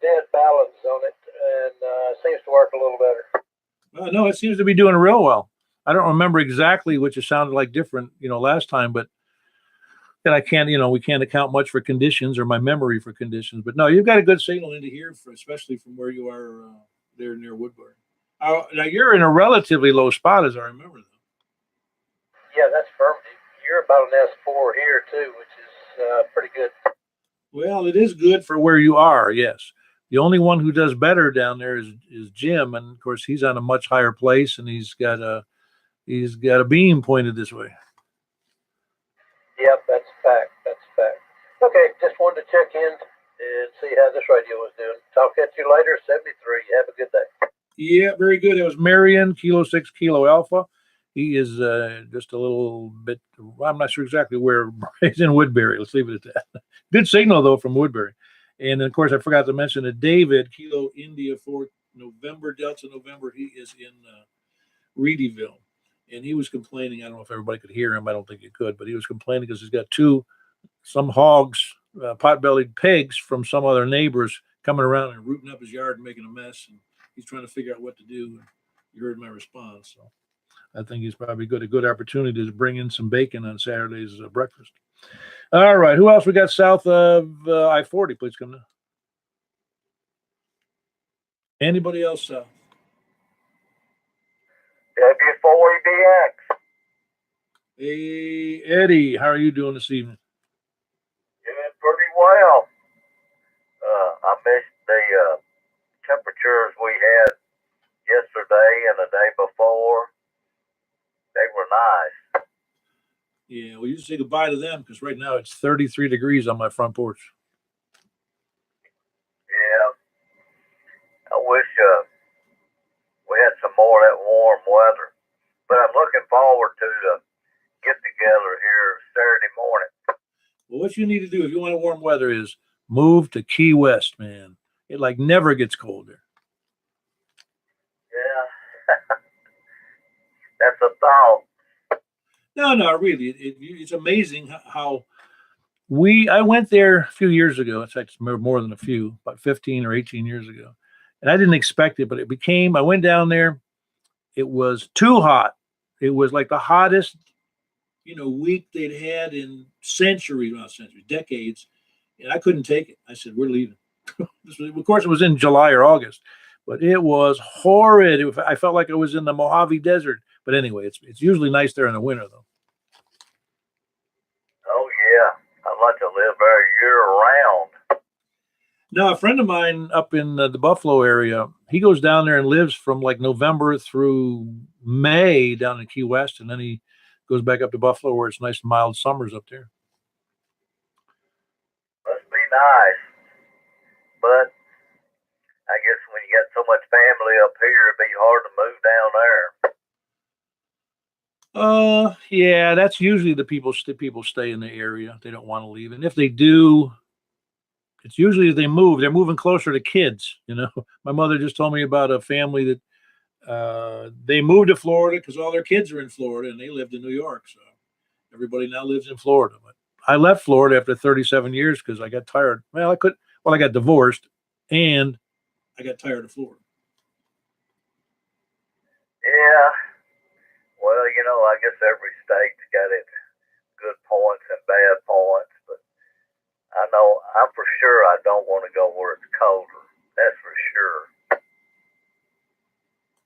dead ballads on it, and seems to work a little better. No, it seems to be doing real well. I don't remember exactly which it sounded like different, last time, but then I can't, we can't account much for conditions or my memory for conditions. But no, you've got a good signal into here, especially from where you are there near Woodbury. Now you're in a relatively low spot, as I remember, though. Yeah, that's perfect. You're about an S4 here too, which is pretty good. Well, it is good for where you are. Yes. The only one who does better down there is Jim, and of course he's on a much higher place, and he's got a beam pointed this way. Yep, that's a fact. That's a fact. Okay, just wanted to check in and see how this radio was doing. Talk at you later. 73. Have a good day. Yeah, very good. It was Marion, Kilo 6 Kilo Alpha. He is just a little bit, I'm not sure exactly where. He's in Woodbury. Let's leave it at that. Good signal, though, from Woodbury. And, of course, I forgot to mention that David, Kilo India 4 November, Delta November, he is in Reedyville. And he was complaining. I don't know if everybody could hear him. I don't think you could. But he was complaining because he's got some hogs, pot-bellied pigs from some other neighbors coming around and rooting up his yard and making a mess. And he's trying to figure out what to do. And you heard my response. So I think he's probably a good opportunity to bring in some bacon on Saturday's breakfast. All right. Who else we got south of I-40? Please come down. Anybody else south? W4EBX. Hey, Eddie, how are you doing this evening? Doing pretty well. I missed the temperatures we had yesterday and the day before. They were nice. Yeah, well, you say goodbye to them because right now it's 33 degrees on my front porch. Yeah. I wish we had some more of that warm weather. But I'm looking forward to the get together here Saturday morning. Well, what you need to do if you want warm weather is move to Key West, man. It like never gets cold there. Yeah. That's a thought. No, really. It's amazing how I went there a few years ago. In fact, it's more than a few, about 15 or 18 years ago. And I didn't expect it, but I went down there. It was too hot. It was like the hottest, week they'd had in decades. And I couldn't take it. I said, we're leaving. Of course, it was in July or August, but it was horrid. I felt like I was in the Mojave Desert. But anyway, it's usually nice there in the winter, though. Oh, yeah. I'd like to live there year round. Now, a friend of mine up in the Buffalo area, he goes down there and lives from like November through May down in Key West, and then he goes back up to Buffalo where it's nice mild summers up there. Must be nice. But I guess when you got so much family up here, it'd be hard to move down there. Yeah, that's usually the people stay in the area. They don't want to leave. And if they do, it's usually they're moving closer to kids. My mother just told me about a family that they moved to Florida because all their kids are in Florida and they lived in New York. So everybody now lives in Florida. But I left Florida after 37 years because I got tired. I got divorced and I got tired of Florida. Yeah. Well, I guess every state's got its good points and bad points, but I'm for sure I don't want to go where it's colder. That's for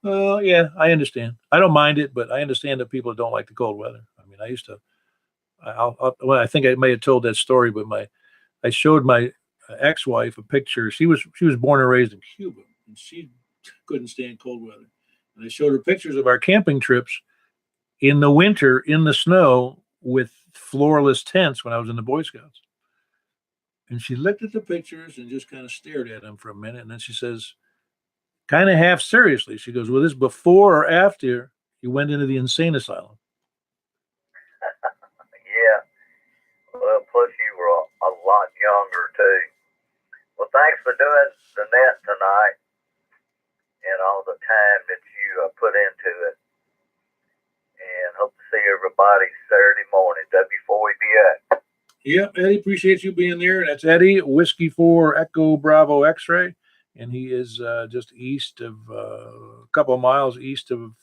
sure. Yeah, I understand. I don't mind it, but I understand that people don't like the cold weather. I mean, I used to. I think I may have told that story, but I showed my ex-wife a picture. She was born and raised in Cuba, and she couldn't stand cold weather. And I showed her pictures of our camping trips in the winter in the snow with floorless tents when I was in the Boy Scouts. And she looked at the pictures and just kind of stared at them for a minute, and then she says, kind of half seriously, she goes, "Well, this before or after you went into the insane asylum?" Yeah. Well, plus you were a lot younger too. Well, thanks for doing the net tonight and all the time that put into it. And hope to see everybody Saturday morning, W4EBA. Yep, Eddie, appreciate you being there. That's Eddie, Whiskey 4 Echo Bravo X-Ray, and he is just east of a couple of miles east of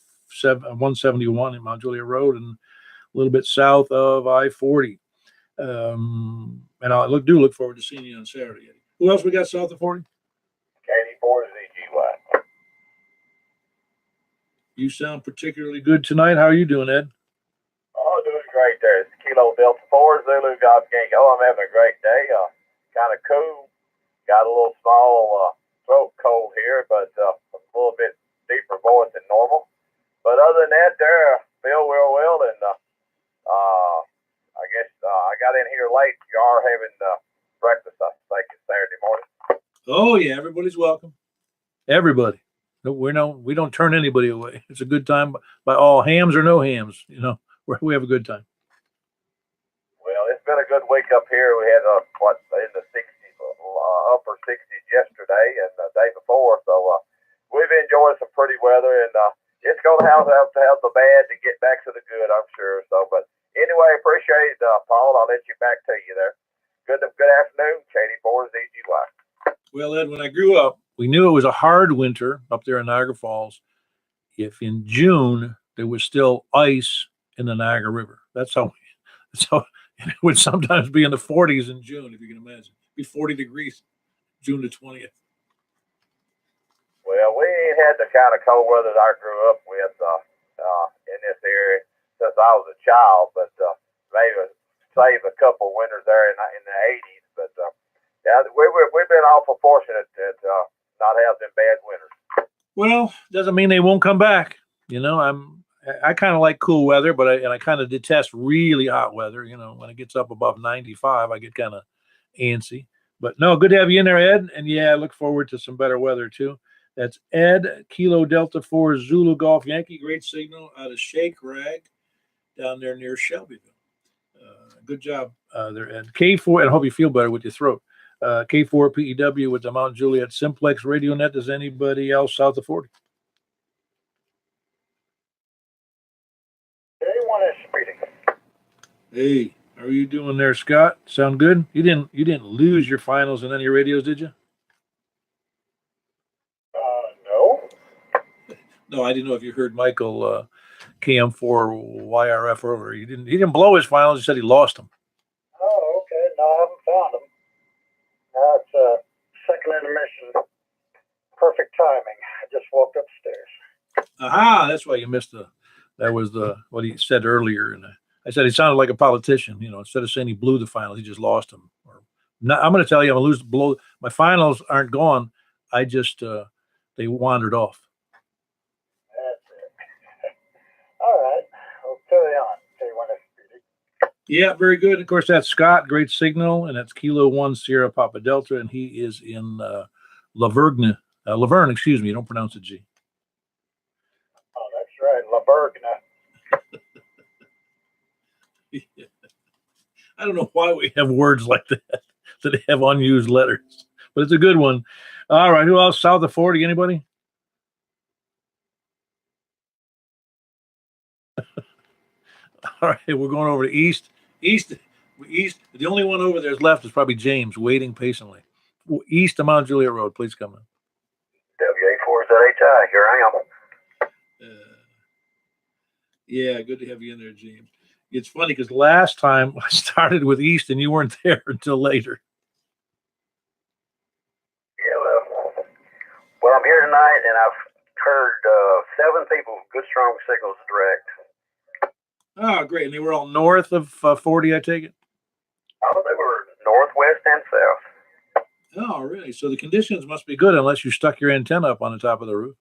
171 in Mount Juliet Road, and a little bit south of I-40. And I do look forward to seeing you on Saturday, Eddie. Who else we got south of 40? Katie Ford ZGY. You sound particularly good tonight. How are you doing, Ed? Oh, doing great there. It's Kilo Delta 4 Zulu Golf Yankee. Oh, I'm having a great day. Kind of cool. Got a little small throat cold here, but a little bit deeper voice than normal. But other than that, there, feel real well. And I guess I got in here late. You are having breakfast, I think, it's Saturday morning. Oh yeah, everybody's welcome. Everybody. No, we don't turn anybody away. It's a good time by all, hams or no hams. You know, we have a good time. Well, it's been a good week up here. We had in the 60s, upper 60s yesterday and the day before. So we've enjoyed some pretty weather, and it's going to have the bad to get back to the good, I'm sure. So, but anyway, appreciate it, Paul. I'll let you back to you there. Good afternoon, Katie Ford ZGY. Well, Ed, when I grew up, we knew it was a hard winter up there in Niagara Falls if in June there was still ice in the Niagara River. That's how it would sometimes be in the 40s in June, if you can imagine. It'd be 40 degrees June the 20th. Well, we ain't had the kind of cold weather that I grew up with in this area since I was a child, but maybe save a couple winters there in the 80s. But yeah, we've been awful fortunate that not have them bad winters. Well, doesn't mean they won't come back. You know, I kind of like cool weather, but I kind of detest really hot weather. You know, when it gets up above 95, I get kind of antsy. But no, good to have you in there, Ed. And yeah, I look forward to some better weather too. That's Ed, Kilo Delta 4 Zulu Golf Yankee. Great signal out of Shake Rag down there near Shelbyville. Good job there, Ed. K4, and I hope you feel better with your throat. K4 PEW with the Mount Juliet Simplex Radio Net. Does anybody else south of 40? Anyone is speeding. Hey, how are you doing there, Scott? Sound good? You didn't lose your finals in any radios, did you? No. No, I didn't know if you heard Michael KM4 YRF earlier. He didn't blow his finals. He said he lost them. Oh, okay. No, I haven't found them. Now it's second intermission. Perfect timing. I just walked upstairs. Aha, that's why you missed that was what he said earlier. And I said he sounded like a politician. You know, instead of saying he blew the finals, he just lost them. I'm going to tell you, I'm going to blow. My finals aren't gone. I just, they wandered off. That's it. All right. Well, carry on. Tell you when it's speeding. Yeah, very good. Of course, that's Scott. Great signal. And that's Kilo 1 Sierra Papa Delta. And he is in Laverne, excuse me. You don't pronounce the G. Oh, that's right. Labergna. Yeah. I don't know why we have words like that have unused letters, but it's a good one. All right. Who else? South of 40? Anybody? All right. We're going over to East. East. The only one over there's left is probably James, waiting patiently. East of Mount Juliet Road. Please come in. WA4ZHI, here I am. Yeah, good to have you in there, James. It's funny because last time I started with East and you weren't there until later. Yeah, well, I'm here tonight, and I've heard 7 people with good, strong signals direct. Oh, great. And they were all north of 40, I take it? Oh, they were northwest and south. Oh, really? So the conditions must be good unless you stuck your antenna up on the top of the roof.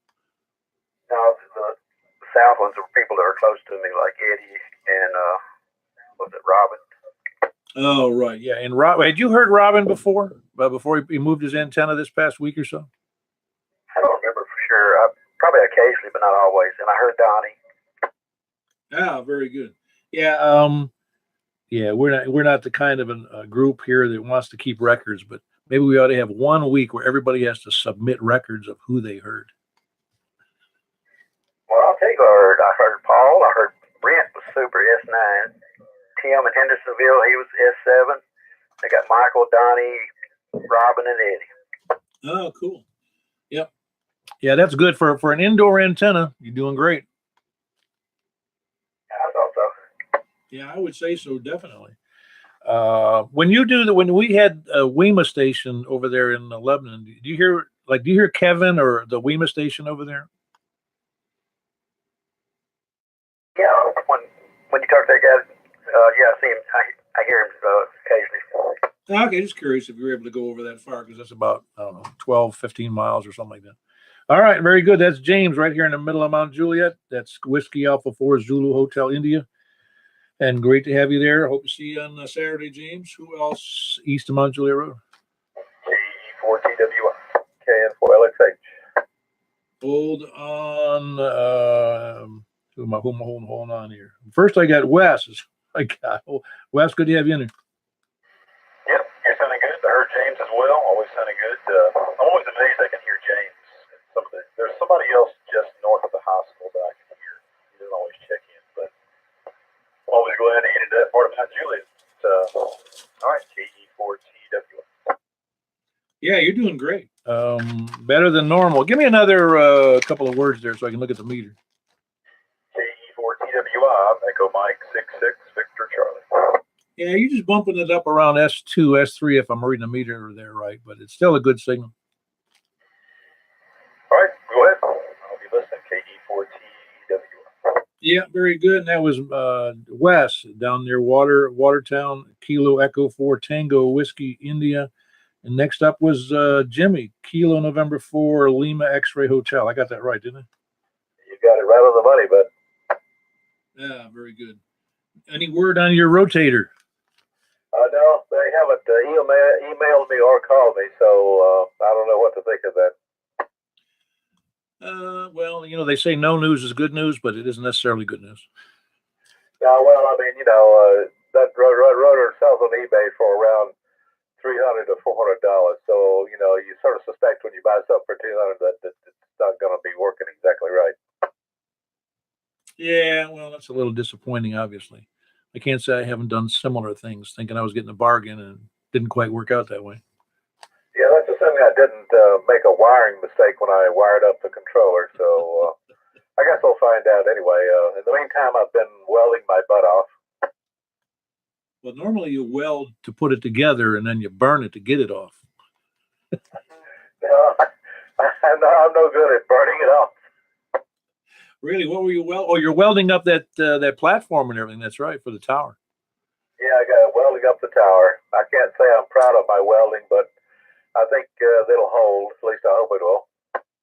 No, the south ones are people that are close to me, like Eddie and, was it Robin? Oh, right. Yeah. And Rob, had you heard Robin before? Before he moved his antenna this past week or so? I don't remember for sure. Probably occasionally, but not always. And I heard Donnie. Ah, very good. Yeah. Yeah, we're not the kind of a group here that wants to keep records, but maybe we ought to have 1 week where everybody has to submit records of who they heard. Well, heard Paul. I heard Brent was super S9. Tim in Hendersonville, he was S7. They got Michael, Donnie, Robin, and Eddie. Oh, cool. Yep. Yeah, that's good for an indoor antenna. You're doing great. I thought so. Yeah, I would say so, definitely. When we had a WEMA station over there in Lebanon, do you hear Kevin or the WEMA station over there? Yeah, when you talk to that guy, yeah, I see him. I hear him occasionally. Okay, just curious if you were able to go over that far, because that's about, I don't know, 12, 15 miles or something like that. All right, very good. That's James right here in the middle of Mount Juliet. That's Whiskey Alpha 4 Zulu Hotel India. And great to have you there. Hope to see you on Saturday, James. Who else east of Mount Juliet Road? KE4TWI, KN4LXH. Hold on. Who am I holding on here? First, I got Wes. Wes, good to have you in there. Yep, you're sounding good. I heard James as well. Always sounding good. I'm always amazed I can hear James. There's somebody else just north of the hospital that I can hear. He doesn't always check in, but I'm always glad to get into that part of Mount Juliet. All right, KE4TW. Yeah, you're doing great. Better than normal. Give me another couple of words there so I can look at the meter. KE4TWI, Echo Mike 66, Victor Charlie. Yeah, you're just bumping it up around S2, S3 if I'm reading the meter there right, but it's still a good signal. All right, go ahead. I'll be listening. KE4TWI. Yeah, very good. And that was Wes down near Watertown, Kilo Echo 4 Tango Whiskey India. And next up was Jimmy, Kilo November 4 Lima X-Ray Hotel. I got that right, didn't I? You got it right on the money, bud. Yeah, very good. Any word on your rotator? No, they haven't emailed me or called me, so I don't know what to think of that. Well, they say no news is good news, but it isn't necessarily good news. Well, I mean, that rotor sells on eBay for around $300 to $400. So, you sort of suspect when you buy something for $200 that it's not going to be working exactly right. Yeah, well, that's a little disappointing, obviously. I can't say I haven't done similar things, thinking I was getting a bargain and didn't quite work out that way. Yeah, that's assuming I didn't make a wiring mistake when I wired up the controller. So I guess we'll find out anyway. In the meantime, I've been welding my butt off. Well, normally you weld to put it together and then you burn it to get it off. No, I'm no good at burning it off. Really? What were you Oh, you're welding up that platform and everything. That's right, for the tower. Yeah, I got welding up the tower. I can't say I'm proud of my welding, but I think it'll hold. At least I hope it will.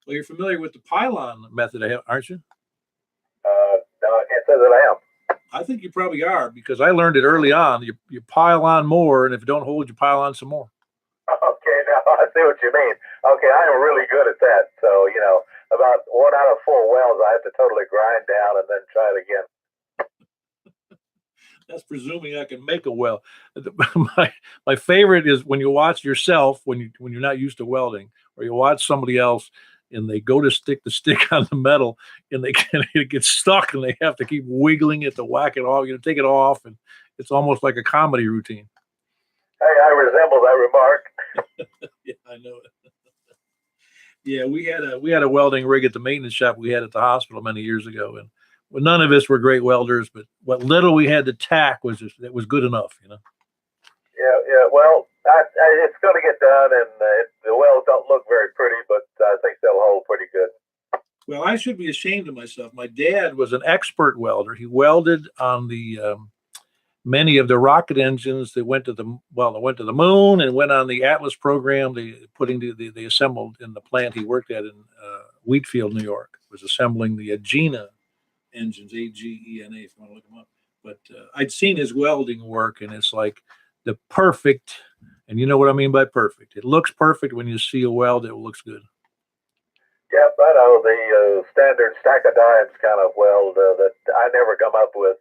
Well, you're familiar with the pylon method, aren't you? No, I can't say that I am. I think you probably are, because I learned it early on. You pile on more, and if you don't hold, you pile on some more. Okay, now I see what you mean. Okay, I am really good at that. So, about 1 out of 4 welds, I have to totally grind down and then try it again. That's presuming I can make a weld. My favorite is when you watch yourself when you're not used to welding, or you watch somebody else and they go to stick the stick on the metal and it gets stuck and they have to keep wiggling it to whack it off, take it off, and it's almost like a comedy routine. Hey, I resemble that remark. Yeah, I know it. Yeah, we had a welding rig at the maintenance shop we had at the hospital many years ago, and none of us were great welders, but what little we had to tack was good enough, Yeah. Well, it's going to get done, and the welds don't look very pretty, but I think they'll hold pretty good. Well, I should be ashamed of myself. My dad was an expert welder. He welded on the many of the rocket engines that went to the moon and went on the Atlas program. They assembled in the plant he worked at in Wheatfield, New York. Was assembling the Agena engines, Agena, if you want to look them up. But I'd seen his welding work, and it's like the perfect. And you know what I mean by perfect. It looks perfect when you see a weld. It looks good. Yep, I know the standard stack of dimes kind of weld that I never come up with.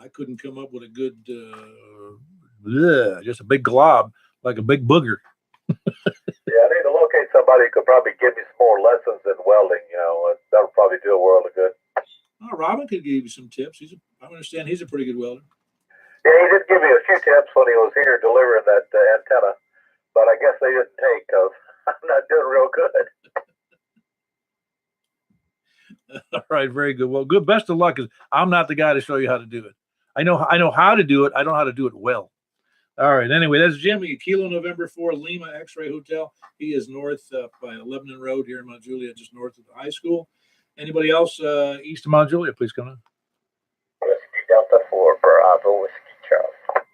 I couldn't come up with a good, just a big glob, like a big booger. Yeah, I need to locate somebody somebody who could probably give me some more lessons in welding. That would probably do a world of good. Oh, Robin could give you some tips. I understand he's a pretty good welder. Yeah, he did give me a few tips when he was here delivering that antenna, but I guess they didn't take because I'm not doing real good. All right, very good. Well, good. Best of luck. Because I'm not the guy to show you how to do it. I know how to do it. I don't know how to do it well. All right. Anyway, that's Jimmy, Kilo November 4 Lima X-Ray Hotel. He is north by Lebanon Road here in Mount Juliet, just north of the high school. Anybody else east of Mount Juliet, please come in. Whiskey Delta 4 Bravo Whiskey Charlie.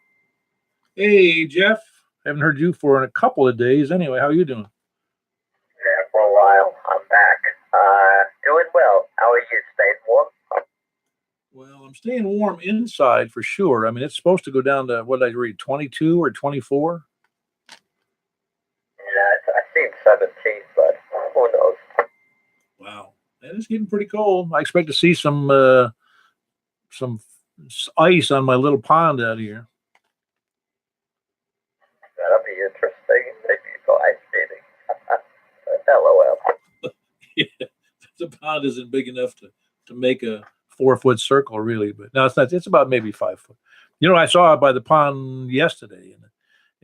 Hey, Jeff. Haven't heard you for a couple of days. Anyway, how are you doing? Yeah, for a while. I'm back. Doing well. How are you? Staying warm? Well, I'm staying warm inside for sure. I mean, it's supposed to go down to, what did I read, 22 or 24? Yeah, I've seen 17, but who knows? Wow. And it's getting pretty cold. I expect to see some ice on my little pond out here. That'll be interesting. Maybe go ice skating. LOL. Yeah, the pond isn't big enough to make a 4-foot circle, really. But no, it's not. It's about maybe 5 foot. I saw it by the pond yesterday, and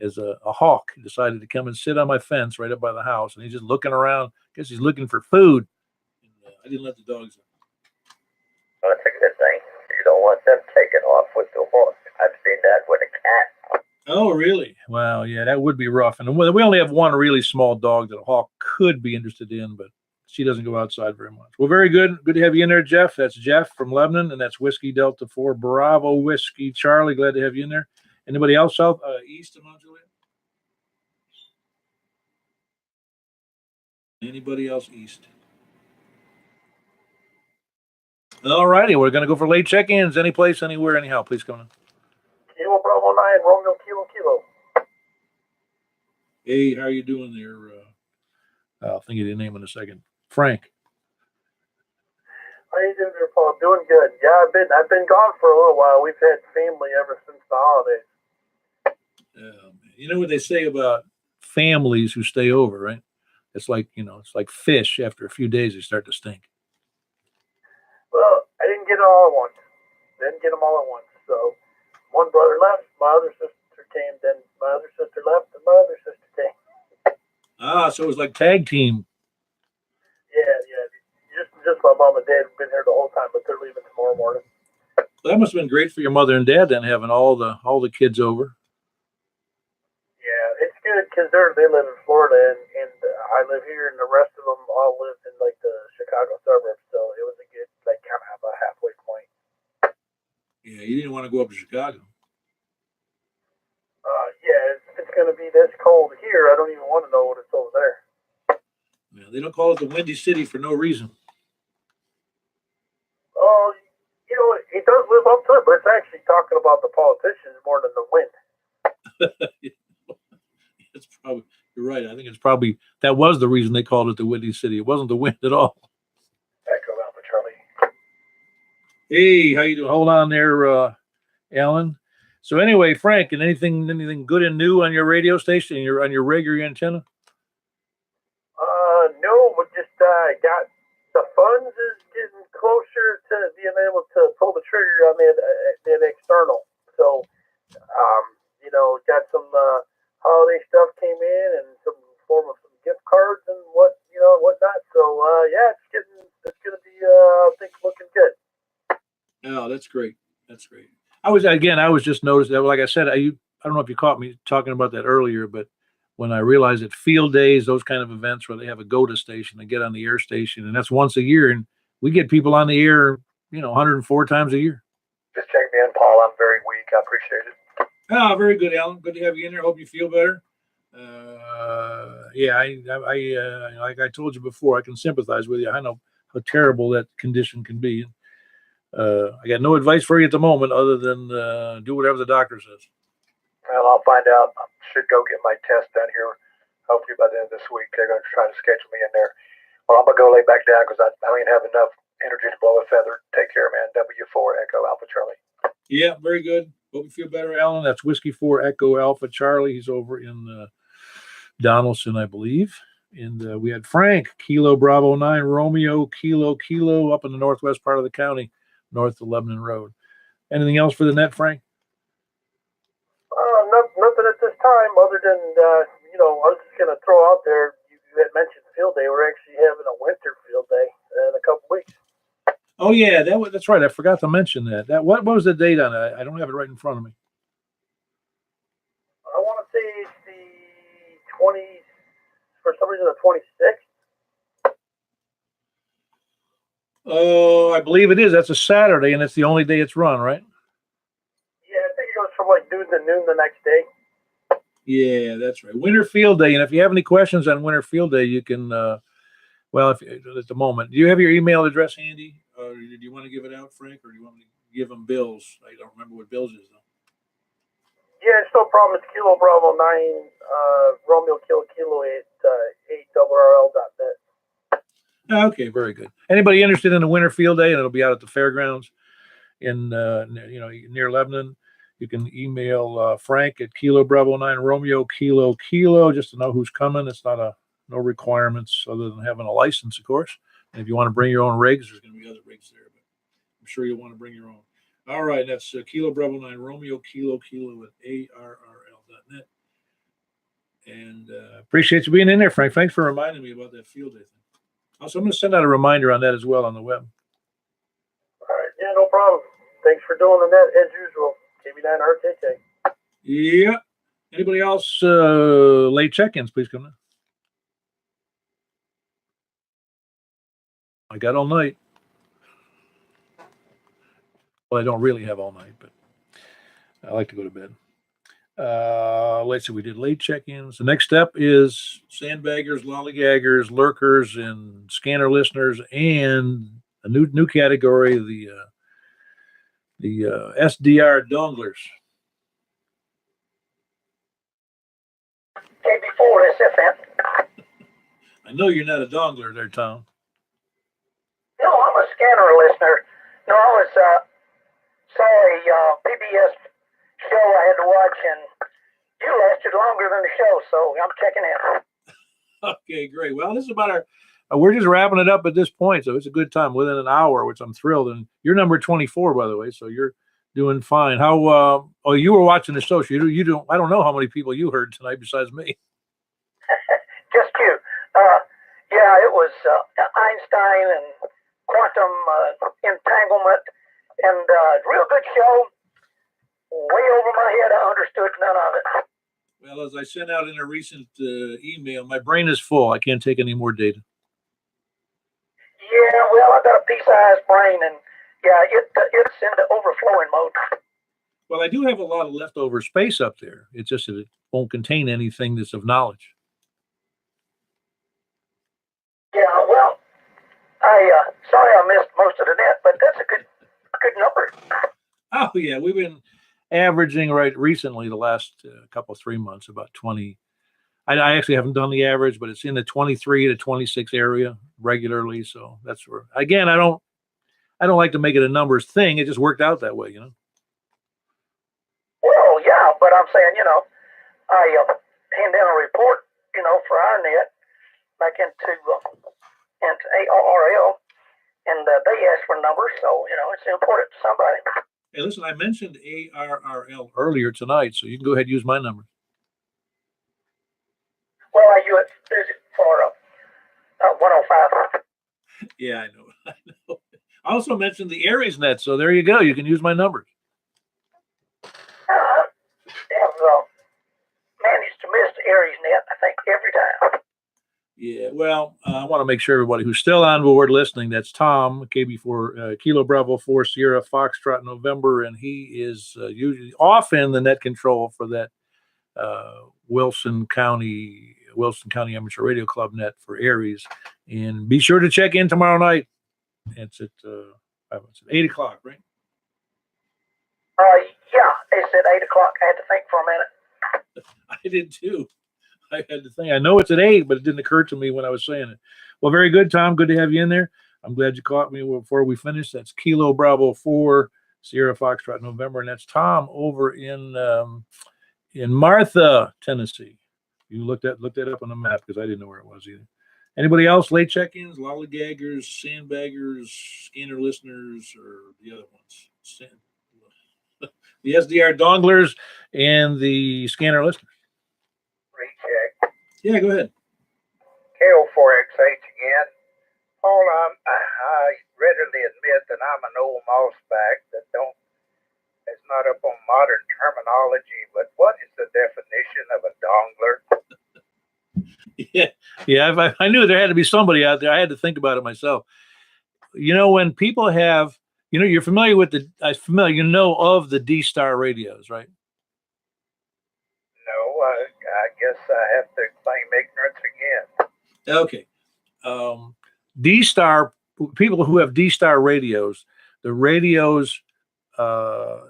as a hawk decided to come and sit on my fence right up by the house, and he's just looking around. I guess he's looking for food. And, I didn't let the dogs in. Well, that's a good thing. You don't want them taken off with the horse. I've seen that with a cat. Oh, really? Well, yeah, that would be rough. And we only have one really small dog that a hawk could be interested in, but she doesn't go outside very much. Well, very good. Good to have you in there, Jeff. That's Jeff from Lebanon, and that's Whiskey Delta 4 Bravo Whiskey Charlie. Glad to have you in there. Anybody else east of Mount Juliet? Anybody else east? All righty. We're going to go for late check-ins. Any place, anywhere, anyhow. Please come in. Kilo Bravo 9, Romeo Kilo. Hey, how are you doing there? I'll think of your name in a second. Frank. How you doing there, Paul? Doing good. Yeah, I've been gone for a little while. We've had family ever since the holidays. You know what they say about families who stay over, right? It's like fish. After a few days, they start to stink. Well, I didn't get it all at once. Didn't get them all at once. So one brother left, my other sister came, then my other sister left, and my other sister came. So it was like tag team. Yeah. Just my mom and dad have been here the whole time, but they're leaving tomorrow morning. Well, that must have been great for your mother and dad then, having all the kids over. Yeah, it's good because they live in Florida and I live here, and the rest of them all live in like the Chicago suburbs. So it was a good kind of a halfway point. Yeah, you didn't want to go up to Chicago. Yeah, it's going to be this cold here. I don't even want to know what it's over there. Yeah, they don't call it the Windy City for no reason. Oh, it does live up to it, but it's actually talking about the politicians more than the wind. It's probably, you're right. I think it's probably, that was the reason they called it the Windy City. It wasn't the wind at all. Echo Alpha Charlie. Hey, how you doing? Hold on there, Alan. So anyway, Frank, and anything good and new on your radio station, on your regular antenna? No, but just got the funds is getting closer to being able to pull the trigger on that external. So, got some holiday stuff came in and some form of some gift cards and whatnot. So yeah, it's gonna be I think looking good. Oh, that's great. That's great. I was just noticed that, like I said, I don't know if you caught me talking about that earlier, but when I realized that field days, those kind of events where they have a go-to station, they get on the air station, and that's once a year, and we get people on the air, 104 times a year. Just check me in, Paul. I'm very weak. I appreciate it. Ah, very good, Alan. Good to have you in there. Hope you feel better. Yeah, like I told you before, I can sympathize with you. I know how terrible that condition can be. I got no advice for you at the moment other than do whatever the doctor says. Well, I'll find out. I should go get my test done here hopefully by the end of this week. They're going to try to schedule me in there. Well, I'm going to go lay back down because I don't even have enough energy to blow a feather. Take care, man. W4 Echo Alpha Charlie. Yeah, very good. Hope you feel better, Alan. That's Whiskey 4 Echo Alpha Charlie. He's over in Donaldson, I believe. And we had Frank, Kilo Bravo 9, Romeo, Kilo, up in the northwest part of the county, north of Lebanon Road. Anything else for the net, Frank? Nothing at this time other than, I was just going to throw out there, you had mentioned field day. We're actually having a winter field day in a couple weeks. Oh, yeah, that's right. I forgot to mention that. What was the date on it? I don't have it right in front of me. I want to say it's the 20, for some reason, the 26th. Oh, I believe it is. That's a Saturday, and it's the only day it's run, right? Yeah, I think it goes from like noon to noon the next day. Yeah, that's right. Winter Field Day. And if you have any questions on Winter Field Day, you can, well, if at the moment, do you have your email address handy? Or do you want to give it out, Frank, or do you want me to give them Bill's? I don't remember what Bill's is, though. Yeah, it's no problem. It's Kilo Bravo 9, Romeo Kilo at 8rrl.net. Okay, very good. Anybody interested in the Winter Field Day, and it'll be out at the fairgrounds in, near Lebanon, you can email Frank at Kilo Bravo 9, Romeo Kilo, just to know who's coming. It's no requirements other than having a license, of course. And if you want to bring your own rigs, there's going to be other rigs there, but I'm sure you'll want to bring your own. All right, that's Kilo Bravo 9, Romeo Kilo at ARRL.net. And appreciate you being in there, Frank. Thanks for reminding me about that field day thing. Also, I'm going to send out a reminder on that as well on the web. All right, yeah, no problem. Thanks for doing the net as usual. KB9RKK. Yeah. Anybody else late check-ins, please come in. I got all night. Well, I don't really have all night, but I like to go to bed. Let's see, we did late check-ins. The next step is sandbaggers, lollygaggers, lurkers, and scanner listeners, and a new category, the SDR donglers. KB4 SFM. I know you're not a dongler there, Tom. No, I'm a scanner listener. No, I was saw a PBS show I had to watch, and you lasted longer than the show, so I'm checking in. Okay, great. Well, this is about our. We're just wrapping it up at this point, so it's a good time within an hour, which I'm thrilled. And you're number 24, by the way, so you're doing fine. How? Oh, you were watching the show. So you don't. I don't know how many people you heard tonight besides me. Just you. Yeah, it was Einstein and quantum entanglement, and real good show. Way over my head, I understood none of it. Well, as I sent out in a recent email, my brain is full. I can't take any more data. Yeah, well, I got a pea-sized brain, and yeah, it's into overflowing mode. Well, I do have a lot of leftover space up there. It's just that it won't contain anything that's of knowledge. Yeah, well, sorry I missed most of the net, but that's a good number. Oh yeah, we've been averaging right recently the last couple 3 months about 20. I actually haven't done the average, but it's in the 23 to 26 area regularly. So that's where, again, I don't like to make it a numbers thing. It just worked out that way, you know. Well, yeah, but I'm saying, I hand in a report, for our net back into ARRL, and they asked for numbers, so it's important to somebody. Hey, listen, I mentioned ARRL earlier tonight, so you can go ahead and use my number. Well, I use it for 105. Yeah, I know. I also mentioned the Aries net, so there you go. You can use my numbers. I've managed to miss the Aries net, I think, every time. Yeah, well, I want to make sure everybody who's still on board listening, that's Tom, KB4, Kilo Bravo 4, Sierra Foxtrot November, and he is usually often the net control for that Wilson County Amateur Radio Club net for Aries. And be sure to check in tomorrow night. It's at 8 o'clock, right? Yeah, they said 8 o'clock. I had to think for a minute. I did too. I had to think. I know it's at 8, but it didn't occur to me when I was saying it. Well, very good, Tom. Good to have you in there. I'm glad you caught me before we finish. That's Kilo Bravo 4, Sierra Foxtrot November, and that's Tom over in Martha, Tennessee. You looked that up on the map because I didn't know where it was either. Anybody else? Late check-ins, lollygaggers, sandbaggers, scanner listeners, or the other ones? The SDR donglers and the scanner listeners. Recheck. Yeah, go ahead. KO4XH again. Paul, I readily admit that I'm an old mouse-back that's not up on modern terminology, but what is the definition of a dongler? Yeah. I knew there had to be somebody out there. I had to think about it myself. You know, when people have, you're familiar with of the D-Star radios, right? No, I guess I have to claim ignorance again. Okay. D-Star, people who have D-Star radios, the radios,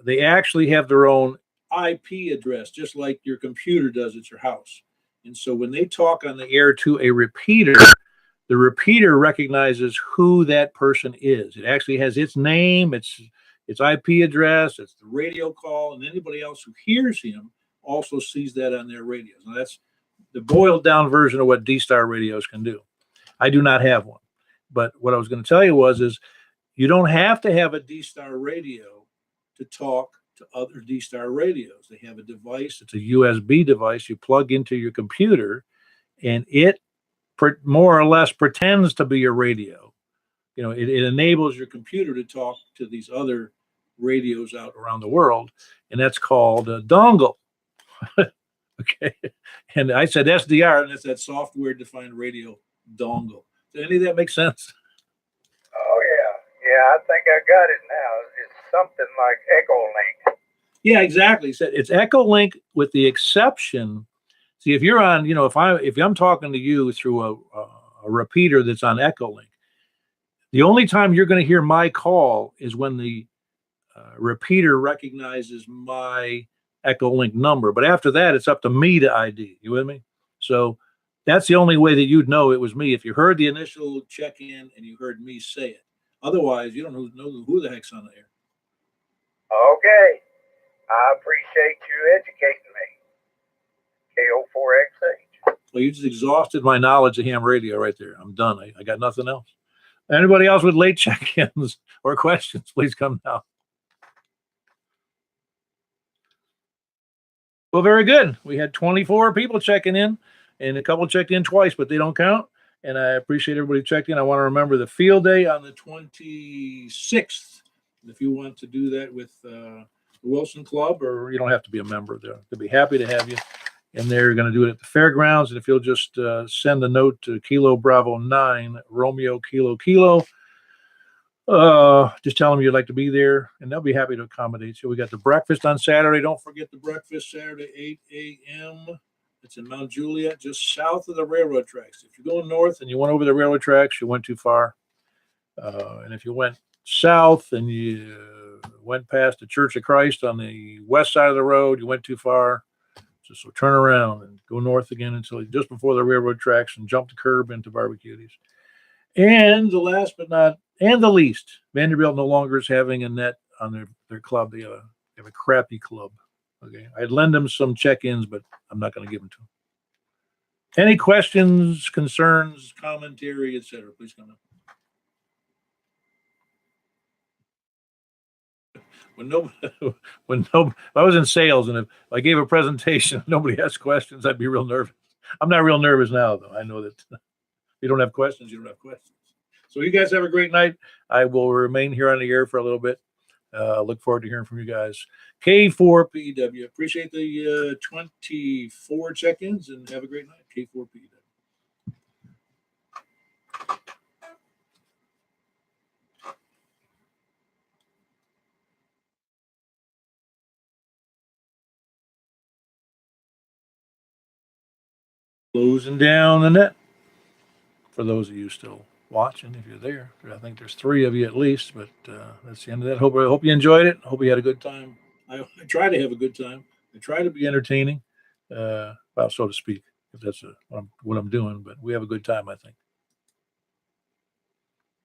they actually have their own IP address, just like your computer does at your house. And so when they talk on the air to a repeater, the repeater recognizes who that person is. It actually has its name, its IP address, it's the radio call, and anybody else who hears him also sees that on their radios. Now that's the boiled down version of what D-Star radios can do. I do not have one. But what I was going to tell you is you don't have to have a D-Star radio to talk to other D-Star radios. They have a device. It's a USB device you plug into your computer, and it more or less pretends to be your radio. It enables your computer to talk to these other radios out around the world, and that's called a dongle. Okay. And I said SDR, and that's that software-defined radio dongle. Does any of that make sense? Oh, yeah, I think I got it now. It's something like Echolink. Yeah, exactly. It's Echolink with the exception. See, if you're on, if I'm talking to you through a repeater that's on Echolink, the only time you're going to hear my call is when the repeater recognizes my Echolink number. But after that, it's up to me to ID. You with me? So that's the only way that you'd know it was me. If you heard the initial check-in and you heard me say it. Otherwise, you don't know who the heck's on the air. Okay. I appreciate you educating me. KO4XH. Well, you just exhausted my knowledge of ham radio right there. I'm done. I got nothing else. Anybody else with late check-ins or questions, please come now. Well, very good. We had 24 people checking in, and a couple checked in twice, but they don't count. And I appreciate everybody checked in. I want to remember the field day on the 26th. If you want to do that with the Wilson Club, or you don't have to be a member there. They'll be happy to have you. And they're going to do it at the fairgrounds. And if you'll just send a note to Kilo Bravo 9, Romeo Kilo Kilo, just tell them you'd like to be there, and they'll be happy to accommodate you. We got the breakfast on Saturday. Don't forget the breakfast Saturday, 8 a.m. It's in Mount Juliet, just south of the railroad tracks. If you're going north and you went over the railroad tracks, you went too far. And if you went south and you went past the Church of Christ on the west side of the road, you went too far. So turn around and go north again until just before the railroad tracks and jump the curb into Barbecuties. And the last but not and the least, Vanderbilt no longer is having a net on their club. They have a crappy club. Okay, I'd lend them some check-ins, but I'm not going to give them to them. Any questions, concerns, commentary, etc.? Please come up. If I was in sales and if I gave a presentation, nobody asked questions, I'd be real nervous. I'm not real nervous now, though. I know that if you don't have questions, you don't have questions. So you guys have a great night. I will remain here on the air for a little bit. Look forward to hearing from you guys. K4PW. Appreciate the 24 check-ins and have a great night. K4PW. Closing down the net. For those of you still watching, if you're there, I think there's 3 of you at least, but that's the end of that. I hope you enjoyed it. Hope you had a good time. I try to have a good time. I try to be entertaining, well, so to speak, if that's what I'm doing, but we have a good time, I think.